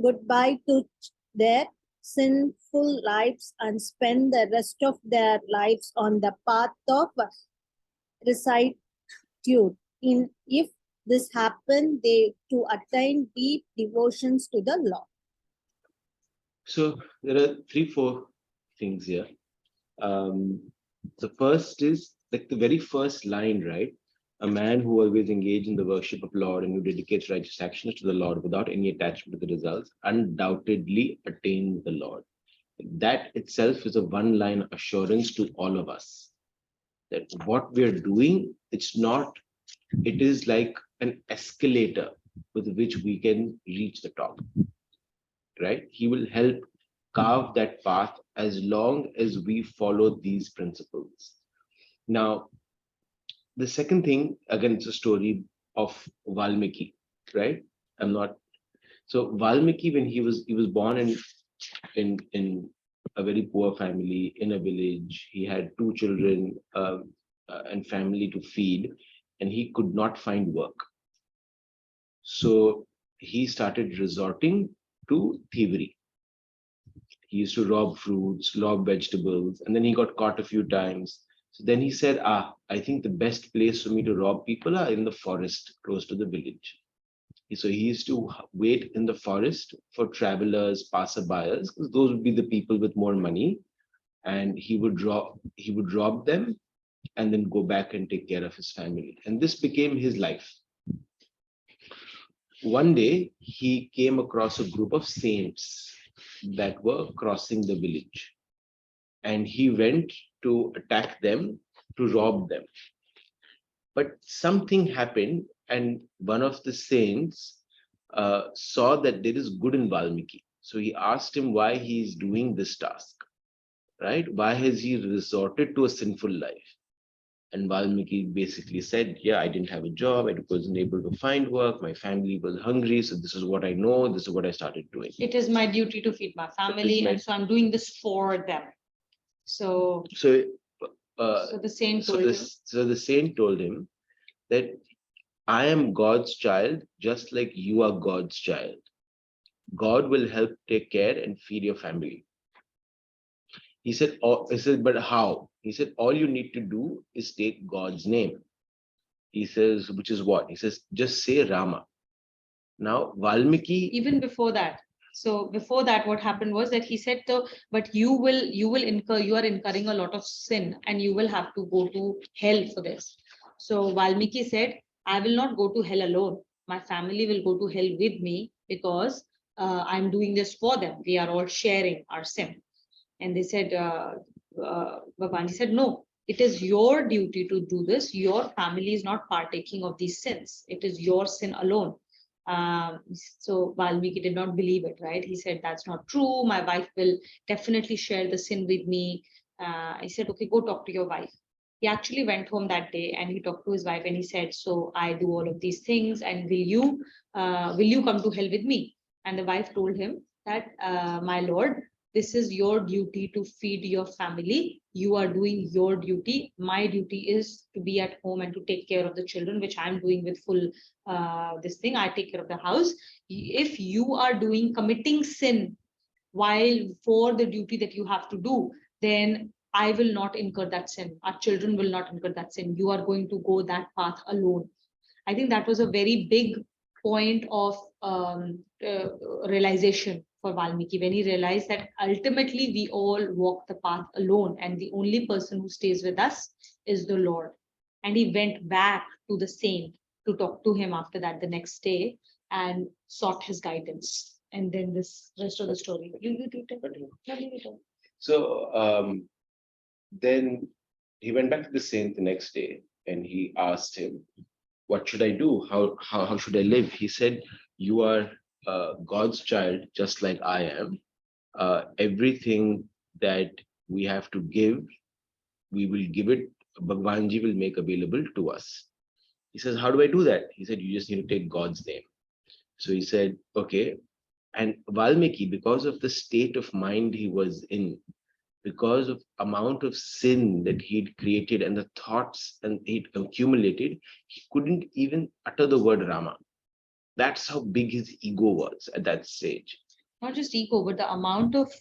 goodbye to their sinful lives and spend the rest of their lives on the path of rectitude. In if this happen, they to attain deep devotions to the Lord. So there are 3-4 things here. The first is like the very first line, right? A man who always engaged in the worship of Lord and who dedicates righteous actions to the Lord without any attachment to the results undoubtedly attains the Lord. That itself is a one-line assurance to all of us that what we're doing, it is like an escalator with which we can reach the top, right? He will help carve that path as long as we follow these principles. Now, the second thing, again, it's a story of Valmiki, right? So Valmiki, when he was born in a very poor family in a village. He had 2 children and family to feed, and he could not find work. So he started resorting to thievery. He used to rob fruits, rob vegetables, and then he got caught a few times. So then he said, I think the best place for me to rob people are in the forest close to the village. So he used to wait in the forest for travelers, passerbyers, because those would be the people with more money, and he would rob them and then go back and take care of his family. And this became his life. One day he came across a group of saints that were crossing the village, and he went to attack them, to rob them. But something happened, and one of the saints saw that there is good in Valmiki. So he asked him why he is doing this task, right? Why has he resorted to a sinful life? And Valmiki basically said, yeah, I didn't have a job. I wasn't able to find work. My family was hungry. So this is what I know. This is what I started doing. It is my duty to feed my family, and so I'm doing this for them. So the saint told him. So the saint told him that I am God's child, just like you are God's child. God will help take care and feed your family. He said, but how? He said, all you need to do is take God's name. He says, which is what? He says, just say Rama. Now, Valmiki. Even before that. So before that, what happened was that he said, but you are incurring a lot of sin and you will have to go to hell for this. So Valmiki said, I will not go to hell alone. My family will go to hell with me because I'm doing this for them. We are all sharing our sin. And they said, Bhagwanji said, no, it is your duty to do this. Your family is not partaking of these sins. It is your sin alone. So Valmiki did not believe it, right? He said, that's not true. My wife will definitely share the sin with me. I said, okay, go talk to your wife. He actually went home that day and he talked to his wife and he said, so I do all of these things and will you come to hell with me? And the wife told him that, my lord, this is your duty to feed your family. You are doing your duty. My duty is to be at home and to take care of the children, which I'm doing with full this thing. I take care of the house. If you are committing sin while for the duty that you have to do, then I will not incur that sin. Our children will not incur that sin. You are going to go that path alone. I think that was a very big point of realization for Valmiki when he realized that ultimately we all walk the path alone and the only person who stays with us is the Lord. And he went back to the saint to talk to him after that the next day and sought his guidance. And then this rest of the story. So then he went back to the saint the next day and he asked him, what should I do? How should I live? He said, you are God's child, just like I am. Everything that we have to give, we will give it. Bhagwanji will make available to us. He says, how do I do that? He said, you just need to take God's name. So he said, okay. And Valmiki, because of the state of mind he was in, because of amount of sin that he'd created and the thoughts and he'd accumulated, he couldn't even utter the word Rama. That's how big his ego was at that stage. Not just ego, but the amount of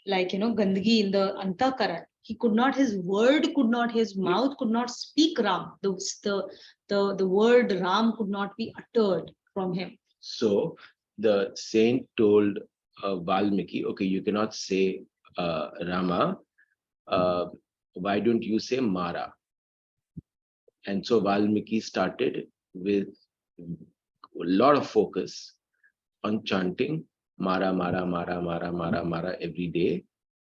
gandagi in the antakaran. He could not, his mouth could not speak Ram. The word Ram could not be uttered from him. So the saint told Valmiki, okay, you cannot say Rama, why don't you say Mara? And so Valmiki started with a lot of focus on chanting Mara, Mara, Mara, Mara, Mara, Mara every day.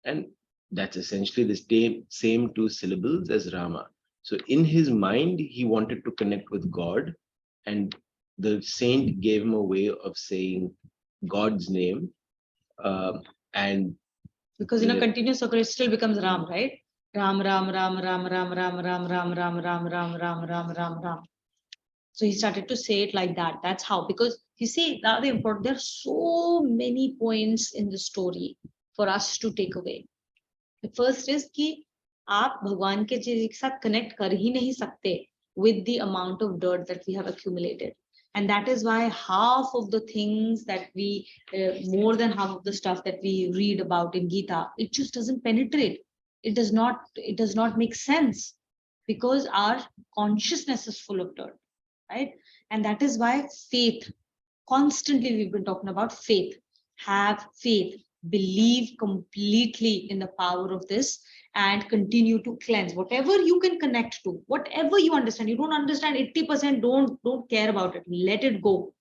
And that's essentially the same two syllables as Rama. So in his mind, he wanted to connect with God, and the saint gave him a way of saying God's name. And because in a continuous circle, it still becomes Ram, right? Ram, Ram, Ram, Ram, Ram, Ram, Ram, Ram, Ram, Ram, Ram, Ram, Ram, Ram, Ram. So he started to say it like that. That's how, because you see, now the important, there are so many points in the story for us to take away. The first is कि आप भगवान के एक साथ connect कर ही नहीं सकते with the amount of dirt that we have accumulated. And that is why half of the things that we, more than half of the stuff that we read about in Gita, it just doesn't penetrate. It does not make sense because our consciousness is full of dirt, right? And that is why faith, constantly we've been talking about faith. Have faith, believe completely in the power of this and continue to cleanse whatever you can connect to, whatever you understand. You don't understand 80%, don't care about it, let it go.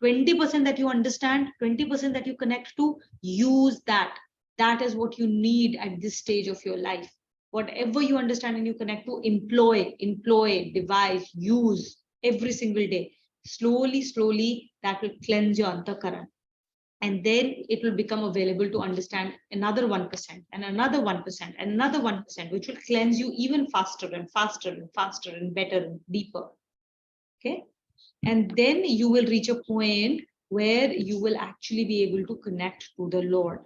20% that you understand, 20% that you connect to, use that. That is what you need at this stage of your life. Whatever you understand and you connect to, employ, devise, use every single day. Slowly that will cleanse your antakaran. And then it will become available to understand another 1% and another 1% and another 1%, which will cleanse you even faster and faster and faster and better and deeper. Okay. And then you will reach a point where you will actually be able to connect to the Lord.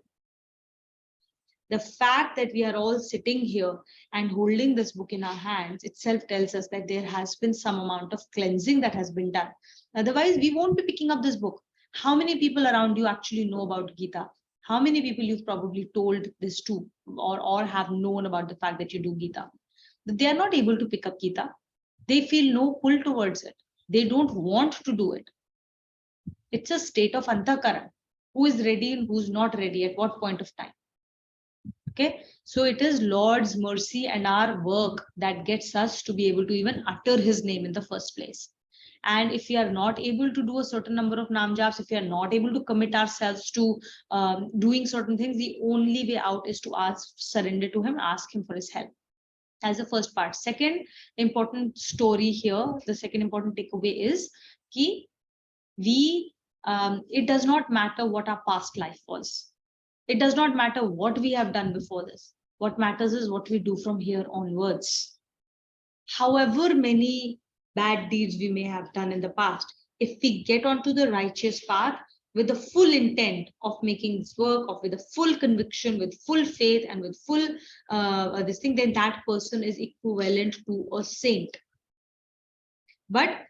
The fact that we are all sitting here and holding this book in our hands itself tells us that there has been some amount of cleansing that has been done. Otherwise, we won't be picking up this book. How many people around you actually know about Gita? How many people you've probably told this to or have known about the fact that you do Gita? They are not able to pick up Gita. They feel no pull towards it. They don't want to do it. It's a state of antakaran. Who is ready and who's not ready at what point of time? Okay, so it is Lord's mercy and our work that gets us to be able to even utter his name in the first place. And if we are not able to do a certain number of nam japs, if we are not able to commit ourselves to doing certain things, the only way out is to surrender to him, ask him for his help. As the first part. Second important story here, the second important takeaway is that it does not matter what our past life was. It does not matter what we have done before this. What matters is what we do from here onwards. however many bad deeds we may have done in the past, if we get onto the righteous path with the full intent of making this work, of with a full conviction, with full faith, and with full this thing, then that person is equivalent to a saint. But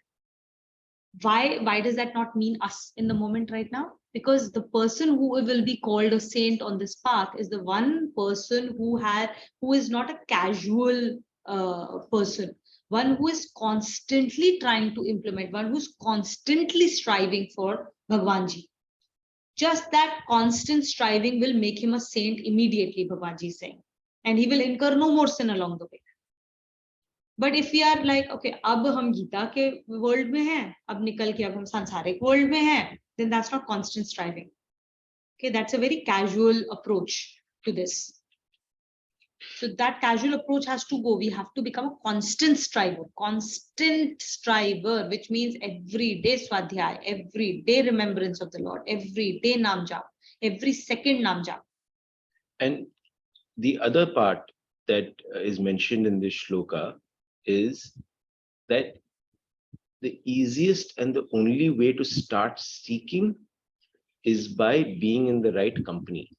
why does that not mean us in the moment right now? Because the person who will be called a saint on this path is the one person who is not a casual person, one who is constantly trying to implement, one who's constantly striving for Bhagwanji. Just that constant striving will make him a saint immediately, Bhagwanji is saying, and he will incur no more sin along the way. But if we are like, okay, अब हम गीता के world में हैं, अब निकल के अब हम सांसारिक वर्ल्ड में हैं, then that's not constant striving. Okay, that's a very casual approach to this. So that casual approach has to go. We have to become a constant striver, which means every day swadhyay, every day remembrance of the Lord, every day nam jap, every second nam jap. And the other part that is mentioned in this shloka is that the easiest and the only way to start seeking is by being in the right company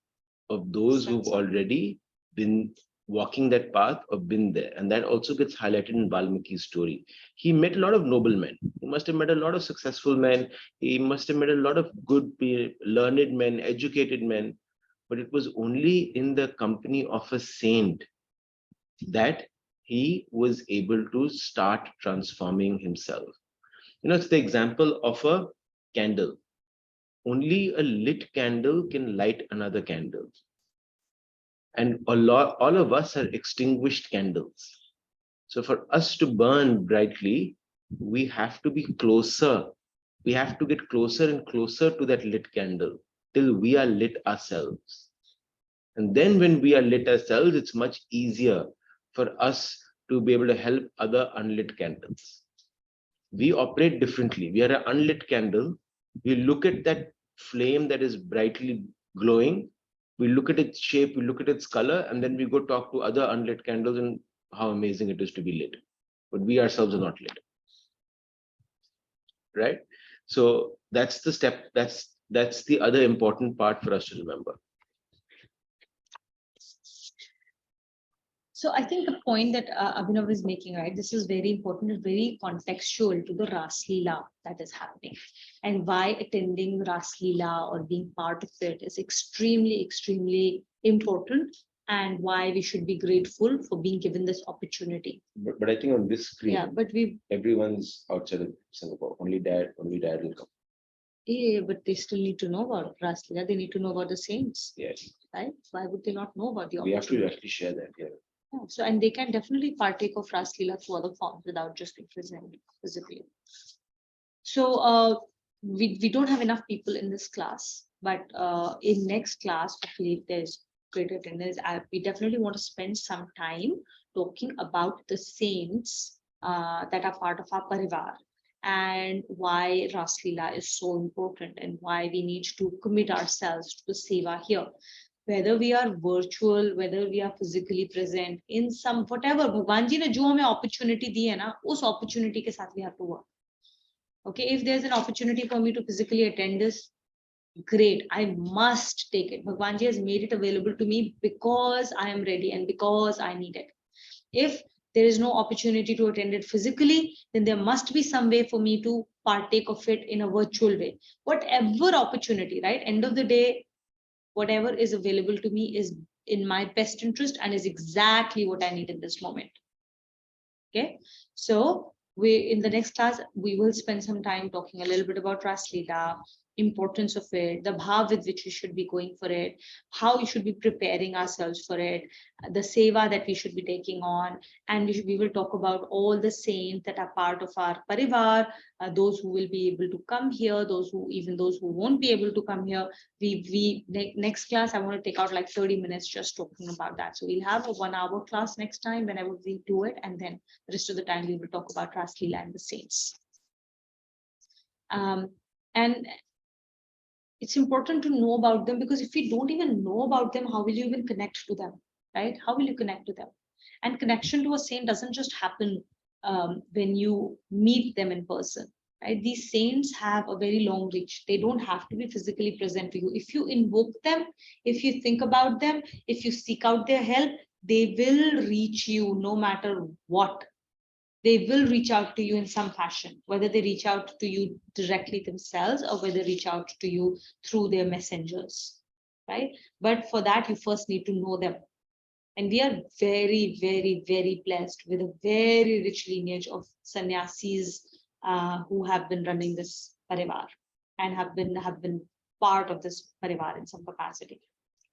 of those who've already been walking that path or been there. And that also gets highlighted in Valmiki's story. He met a lot of noblemen. He must have met a lot of successful men. He must have met a lot of good, learned men, educated men. But it was only in the company of a saint that he was able to start transforming himself. You know, it's the example of a candle. Only a lit candle can light another candle. And all of us are extinguished candles. So for us to burn brightly, we have to be closer. We have to get closer and closer to that lit candle till we are lit ourselves. And then when we are lit ourselves, it's much easier for us to be able to help other unlit candles. We operate differently. We are an unlit candle. We look at that flame that is brightly glowing. We look at its shape, we look at its color, and then we go talk to other unlit candles and how amazing it is to be lit. But we ourselves are not lit. Right? So that's the step, that's the other important part for us to remember. So I think the point that Abhinav is making, right, this is very important, is very contextual to the Ras Leela that is happening, and why attending Ras Leela or being part of it is extremely, extremely important, and why we should be grateful for being given this opportunity. But I think on this screen, yeah, but everyone's outside of Singapore. Only dad will come. Yeah, but they still need to know about Ras Leela. They need to know about the saints. Yes. Right? Why would they not know about the We opportunity? have to actually share that. Yeah. Yeah, so, and they can definitely partake of Ras Leela through other forms without just being present physically. So we don't have enough people in this class, but in next class, hopefully if there's great attendance, we definitely want to spend some time talking about the saints that are part of our parivar, and why Ras Leela is so important, and why we need to commit ourselves to the seva here. Whether we are virtual, whether we are physically present, in some whatever Bhagwan ji ne jo hame opportunity di hai na, us opportunity ke sath we have to work. Okay, if there's an opportunity for me to physically attend this, great, I must take it. Bhagwan ji has made it available to me because I am ready and because I need it. If there is no opportunity to attend it physically, then there must be some way for me to partake of it in a virtual way. Whatever opportunity, right? End of the day, whatever is available to me is in my best interest and is exactly what I need in this moment. Okay, so in the next class, we will spend some time talking a little bit about Ras Leela, importance of it, the bhav with which we should be going for it, how we should be preparing ourselves for it, the seva that we should be taking on, and we will talk about all the saints that are part of our parivar, those who will be able to come here, those who won't be able to come here. Next class, I want to take out like 30 minutes just talking about that. So we'll have a 1 hour class next time whenever we do it, and then the rest of the time we will talk about Ras Leela and the saints. And it's important to know about them, because if we don't even know about them, how will you even connect to them, right? How will you connect to them? And connection to a saint doesn't just happen when you meet them in person. Right? These saints have a very long reach. They don't have to be physically present to you. If you invoke them, if you think about them, if you seek out their help, they will reach you no matter what. They will reach out to you in some fashion, whether they reach out to you directly themselves or whether they reach out to you through their messengers, right? But for that, you first need to know them. And we are very, very, very blessed with a very rich lineage of sannyasis who have been running this parivar and have been part of this parivar in some capacity.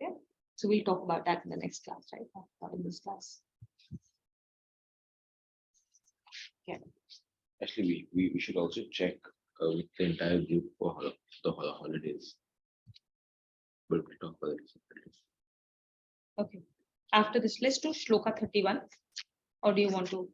Okay, so we'll talk about that in the next class, right? Not in this class. Yeah. Actually, we should also check with the entire group for the holidays. But we'll talk about it separately. Okay. After this, let's do shloka 31. Or do you want to?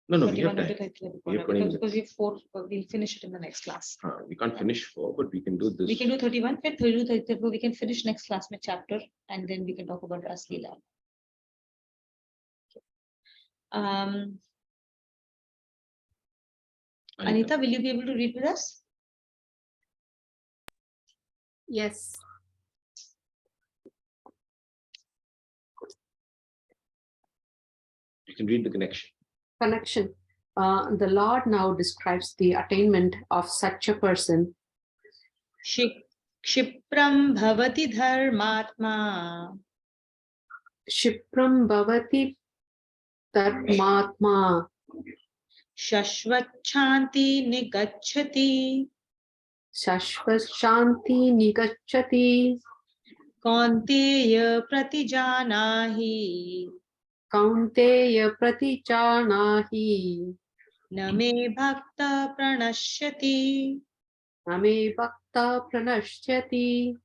No, we have 31 time. to 32? We have 20 minutes. Because we have 4, we'll finish it in the next class. We can't finish 4, but we can do this. We can do 31, 32, 33, we can finish next class with chapter and then we can talk about Ras Leela. Anita, will you be able to read with us? Yes. You can read the connection. Connection. The Lord now describes the attainment of such a person. Kshipram bhavati dharmatma. Shipram bhavati dharmatma. Shashvachanti nigacchati. Shashvashanti nigacchati. Kaunteya pratijanahi. Kaunteya praticanahi. Name bhakta pranashyati. Name bhakta pranashyati.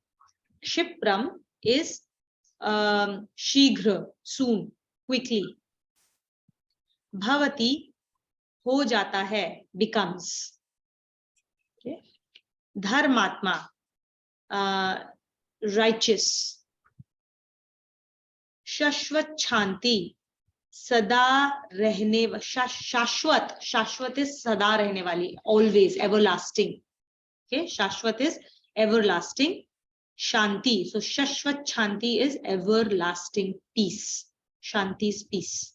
Kshipram is shighra, soon, quickly. Bhavati, ho jata hai, becomes. Okay. Dharmatma, righteous. Shashvat Shanti, sada rehne, Shashwat is sada rehne wali, always, everlasting. Okay, Shashwat is everlasting. Shanti, so Shashwat Shanti is everlasting peace. Shanti is peace.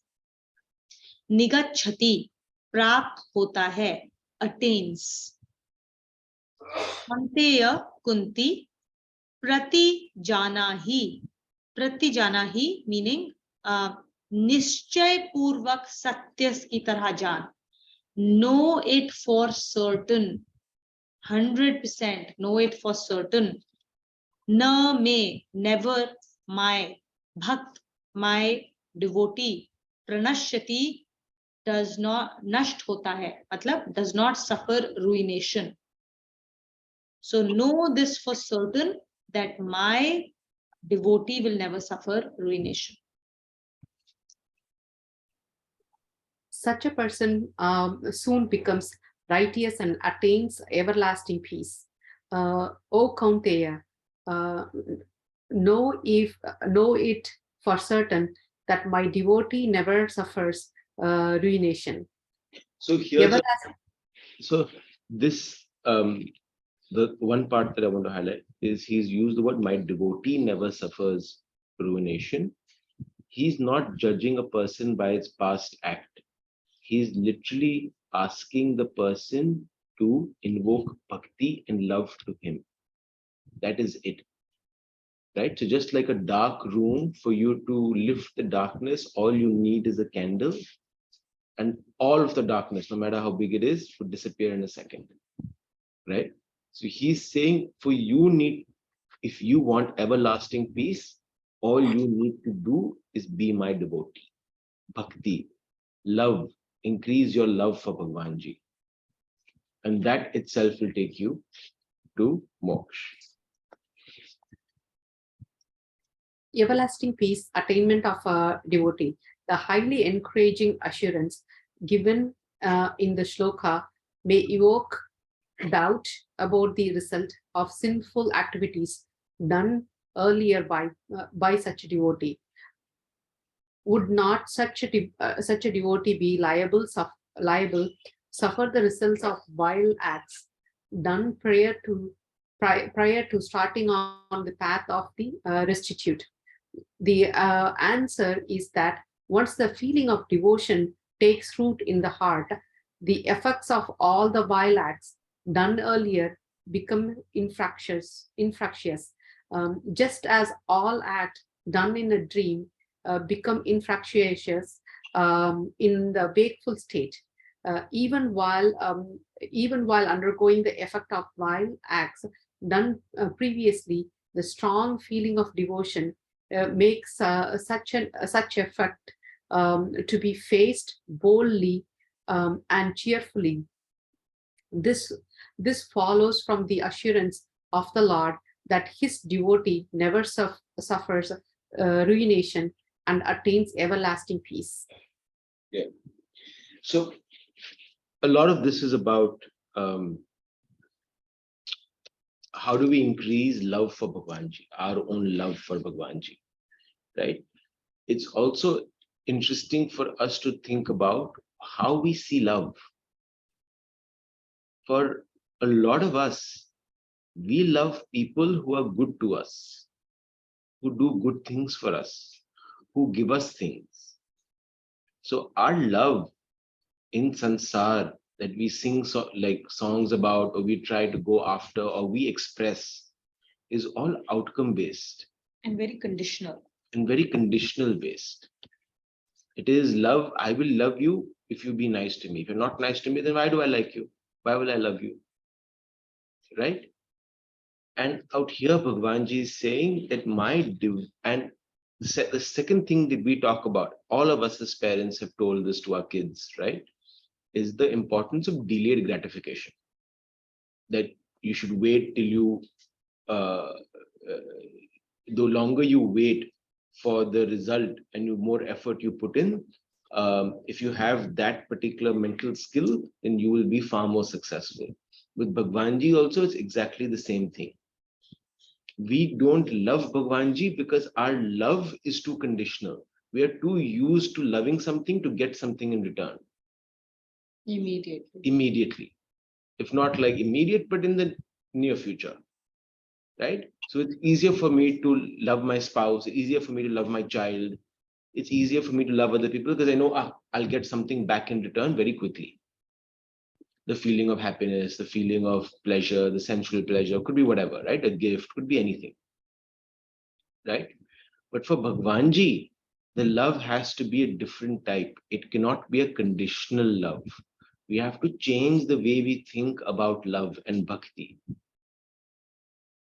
Nigachhati, प्राप्त होता है, attains. Anteya Kunti, prati janahi meaning निश्चय पूर्वक सत्य की तरह जान. Know it for certain, 100%, know it for certain. Na me, never, my, bhakt, my devotee, pranashyati, does not, nasht hota hai, matlab does not suffer ruination. So know this for certain that my devotee will never suffer ruination. Such a person soon becomes righteous and attains everlasting peace. O Kaunteya, know it for certain that my devotee never suffers ruination. So here, so this the one part that I want to highlight is he's used the word my devotee never suffers ruination. He's not judging a person by its past act. He's literally asking the person to invoke bhakti and love to him. That is it. Right? So just like a dark room, for you to lift the darkness, all you need is a candle. And all of the darkness, no matter how big it is, would disappear in a second. Right? So he's saying for you if you want everlasting peace, all you need to do is be my devotee. Bhakti, love, increase your love for Bhagwanji. And that itself will take you to moksha. Everlasting peace, attainment of a devotee. The highly encouraging assurance given in the shloka may evoke doubt about the result of sinful activities done earlier by such a devotee. Would not such a devotee be liable liable suffer the results of vile acts done prior to starting on the path of the restitute. The answer is that once the feeling of devotion takes root in the heart, the effects of all the vile acts done earlier become infractious, just as all acts done in a dream become infractious in the wakeful state, even while undergoing the effect of vile acts done previously. The strong feeling of devotion makes such effect to be faced boldly and cheerfully. This this follows from the assurance of the Lord that his devotee never suffers ruination and attains everlasting peace. Yeah. So a lot of this is about how do we increase love for Bhagwanji, our own love for Bhagwanji, right? It's also interesting for us to think about how we see love. For a lot of us, we love people who are good to us, who do good things for us, who give us things. So our love in sansar that we sing like songs about, or we try to go after, or we express, is all outcome based and very conditional. and very conditional based. It is love. I will love you if you be nice to me. If you're not nice to me, then why do I like you? Why will I love you? Right? And out here, Bhagwanji is saying that and the second thing that we talk about, all of us as parents have told this to our kids, right? Is the importance of delayed gratification. That you should wait till you, uh, the longer you wait for the result and you more effort you put in, if you have that particular mental skill, then you will be far more successful. With Bhagwanji also, it's exactly the same thing. We don't love Bhagwanji because our love is too conditional. We are too used to loving something to get something in return. Immediately. If not like immediate, but in the near future. Right? So it's easier for me to love my spouse, easier for me to love my child. It's easier for me to love other people because I know I'll get something back in return very quickly. The feeling of happiness, the feeling of pleasure, the sensual pleasure, could be whatever, right? A gift, could be anything. Right? But for Bhagwanji, the love has to be a different type. It cannot be a conditional love. We have to change the way we think about love and bhakti.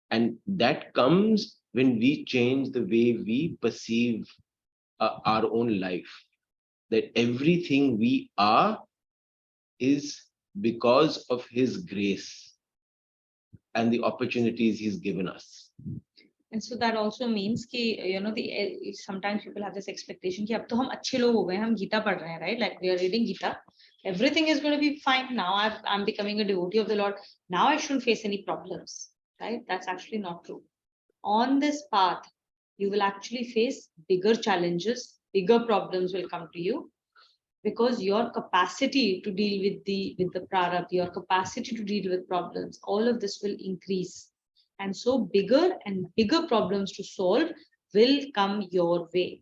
And that comes when we change the way we perceive our own life. That everything we are is because of his grace and the opportunities he's given us. And so that also means कि sometimes people have this expectation कि अब तो हम अच्छे लोग हो गए, हम गीता पढ़ रहे हैं, right? Like we are reading Gita, everything is going to be fine now. I'm becoming a devotee of the Lord. Now I shouldn't face any problems, right? That's actually not true. On this path, you will actually face bigger challenges, bigger problems will come to you, because your capacity to deal with the prarabdha, your capacity to deal with problems, all of this will increase. And so bigger and bigger problems to solve will come your way.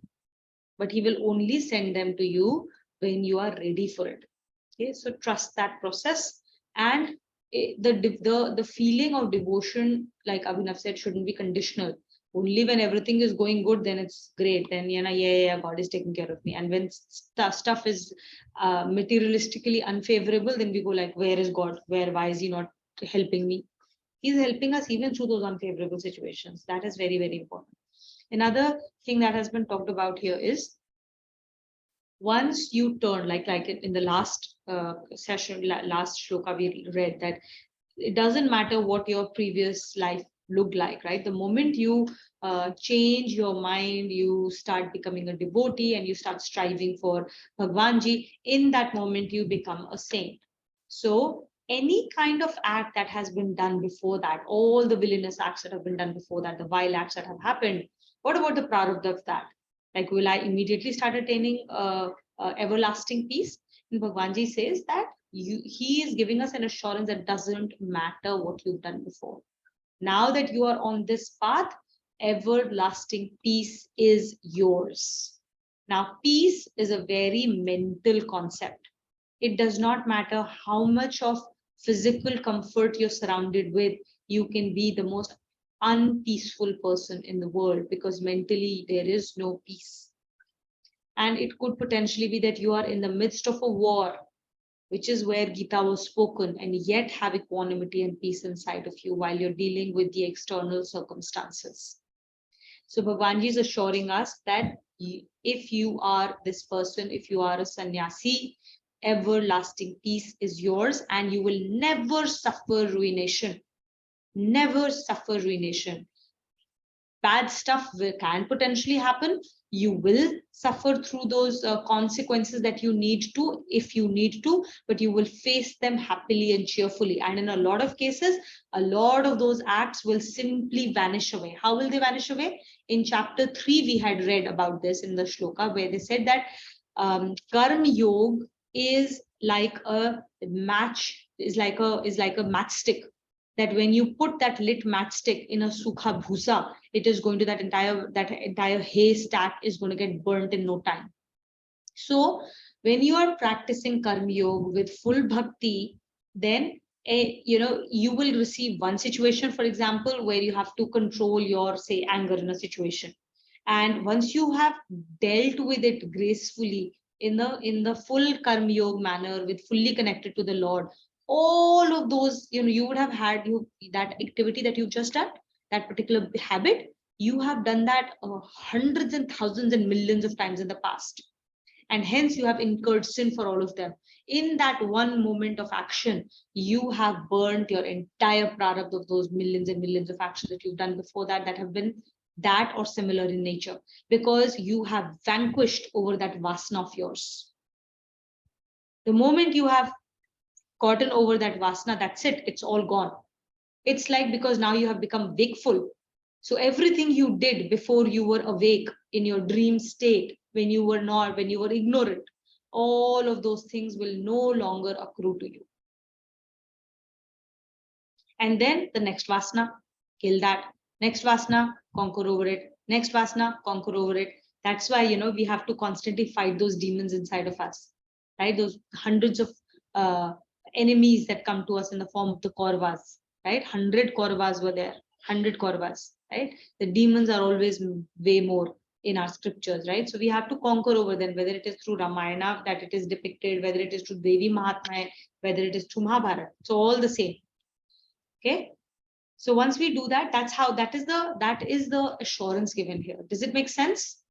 But he will only send them to you when you are ready for it. Okay, so trust that process. And the feeling of devotion, like Abhinav said, shouldn't be conditional. Only when everything is going good, then it's great. Then yeah, God is taking care of me. And when stuff is materialistically unfavorable, then we go like, where is God? Why is he not helping me? He's helping us even through those unfavorable situations. That is very, very important. Another thing that has been talked about here is, once you turn, like in the last session, last shloka we read, that it doesn't matter what your previous life looked like, right? The moment you change your mind, you start becoming a devotee and you start striving for Bhagwanji, in that moment you become a saint. So any kind of act that has been done before that, all the villainous acts that have been done before that, the vile acts that have happened, what about the prarabdha of that? Like, will I immediately start attaining everlasting peace? Bhagwanji says that he is giving us an assurance that doesn't matter what you've done before. Now that you are on this path, everlasting peace is yours. Now, peace is a very mental concept. It does not matter how much of physical comfort you're surrounded with, you can be the most unpeaceful person in the world because mentally there is no peace. And it could potentially be that you are in the midst of a war, which is where Gita was spoken, and yet have equanimity and peace inside of you while you're dealing with the external circumstances. So Bhagwanji is assuring us that if you are this person, if you are a sannyasi, everlasting peace is yours and you will never suffer ruination. Never suffer ruination. Bad stuff can potentially happen. You will suffer through those consequences that you need to, if you need to, but you will face them happily and cheerfully. And in a lot of cases, a lot of those acts will simply vanish away. How will they vanish away? In chapter 3, we had read about this in the shloka where they said that karma yoga is like a matchstick, that when you put that lit matchstick in a sukha bhusa, it is going to, that entire haystack is going to get burnt in no time. So when you are practicing karma yoga with full bhakti, then you will receive one situation, for example, where you have to control your, say, anger in a situation. And once you have dealt with it gracefully in the full karma yoga manner, with fully connected to the Lord, all of those, you would have had that activity that you've just done, that particular habit, you have done that hundreds and thousands and millions of times in the past, and hence you have incurred sin for all of them. In that one moment of action, you have burnt your entire product of those millions and millions of actions that you've done before that have been that or similar in nature, because you have vanquished over that vasana of yours. The moment you have gotten over that vasana, that's it, it's all gone. It's like, because now you have become wakeful. So everything you did before you were awake, in your dream state, when you were ignorant, all of those things will no longer accrue to you. And then the next vasana, kill that. Next vasana, conquer over it. Next vasana, conquer over it. That's why, we have to constantly fight those demons inside of us, right? Those hundreds of enemies that come to us in the form of the Kauravas, right? 100 Kauravas were there, 100 Kauravas, right? The demons are always way more in our scriptures, right? So we have to conquer over them, whether it is through Ramayana that it is depicted, whether it is through Devi Mahatmya, whether it is through Mahabharata. So all the same. Okay. So once we do that, that is the assurance given here. Does it make sense?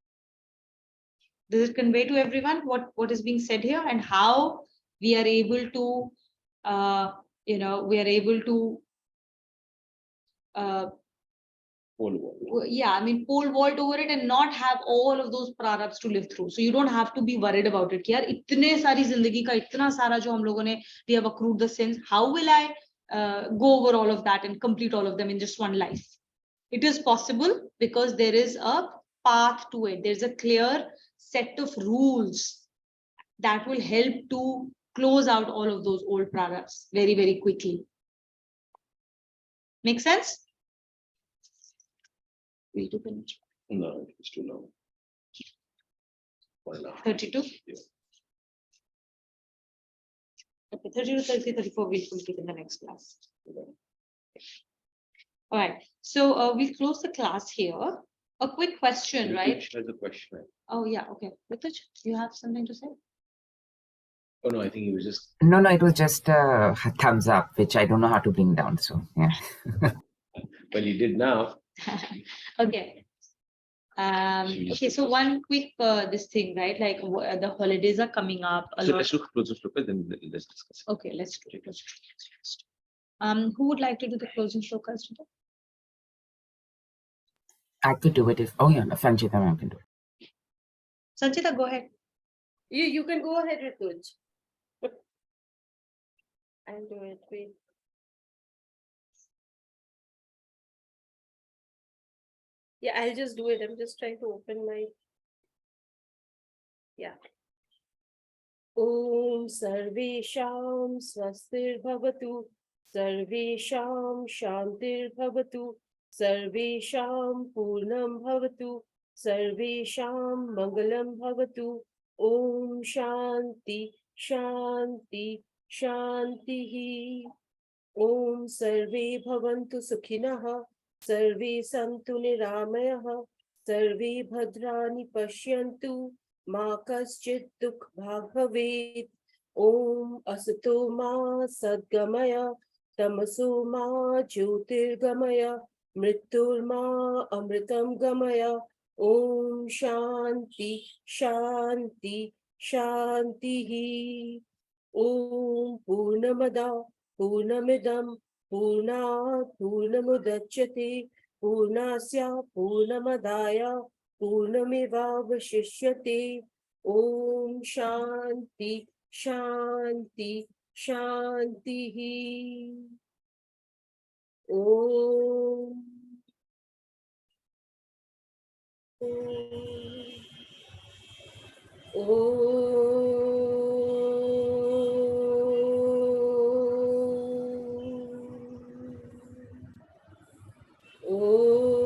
Does it convey to everyone what is being said here, and how we are able to pole vault over it and not have all of those prarabs to live through. So you don't have to be worried about it. Yaar, itne sari zindagi ka itna sara jo hum logon ne, we have accrued the sins. How will I go over all of that and complete all of them in just one life? It is possible because there is a path to it. There's a clear set of rules that will help to close out all of those old prarabs very, very quickly. Make sense? Way to finish. No, it's too long. 32? Yeah. Okay, 32, 33, 34, we'll complete in the next class. All right, so we'll close the class here. A quick question, right? There's a question. Oh, yeah, okay. Rituj, you have something to say? Oh, no, I think he was just. No, it was just a thumbs up, which I don't know how to bring down. So, yeah. Well, you did now. Okay. Okay, so one quick this thing, right? Like the holidays are coming up. So let's look close to shloka, then let's discuss. Okay, let's do it. Who would like to do the closing shlokas today? I could do it if. Oh, yeah, Sanchita ma'am can do it. Sanchita, go ahead. You can go ahead, Rituj. I'll do it. Wait. Yeah, I'll just do it. I'm just trying to open my. Yeah. Om Sarvesham Swastir Bhavatu, Sarvesham Shantir Bhavatu, Sarvesham Purnam Bhavatu, Sarvesham Mangalam Bhavatu. Om Shanti Shanti Shanti. Om Sarve Bhavantu Sukhinah, Sarve Santu Niramayah, Sarve Bhadrani Pashyantu, Ma Kaschit Dukh Bhag Bhavet. Om Asato Ma Sadgamaya, Tamaso Ma Jyotirgamaya, Mrityur Ma Amritam Gamaya. Om Shanti Shanti Shanti. Om Purnamada Purnamidam Purnat Purnamudachyate Purnasya Purnamadaya Purnamevavashishyate. Om Shanti Shanti Shanti. Om. Oh.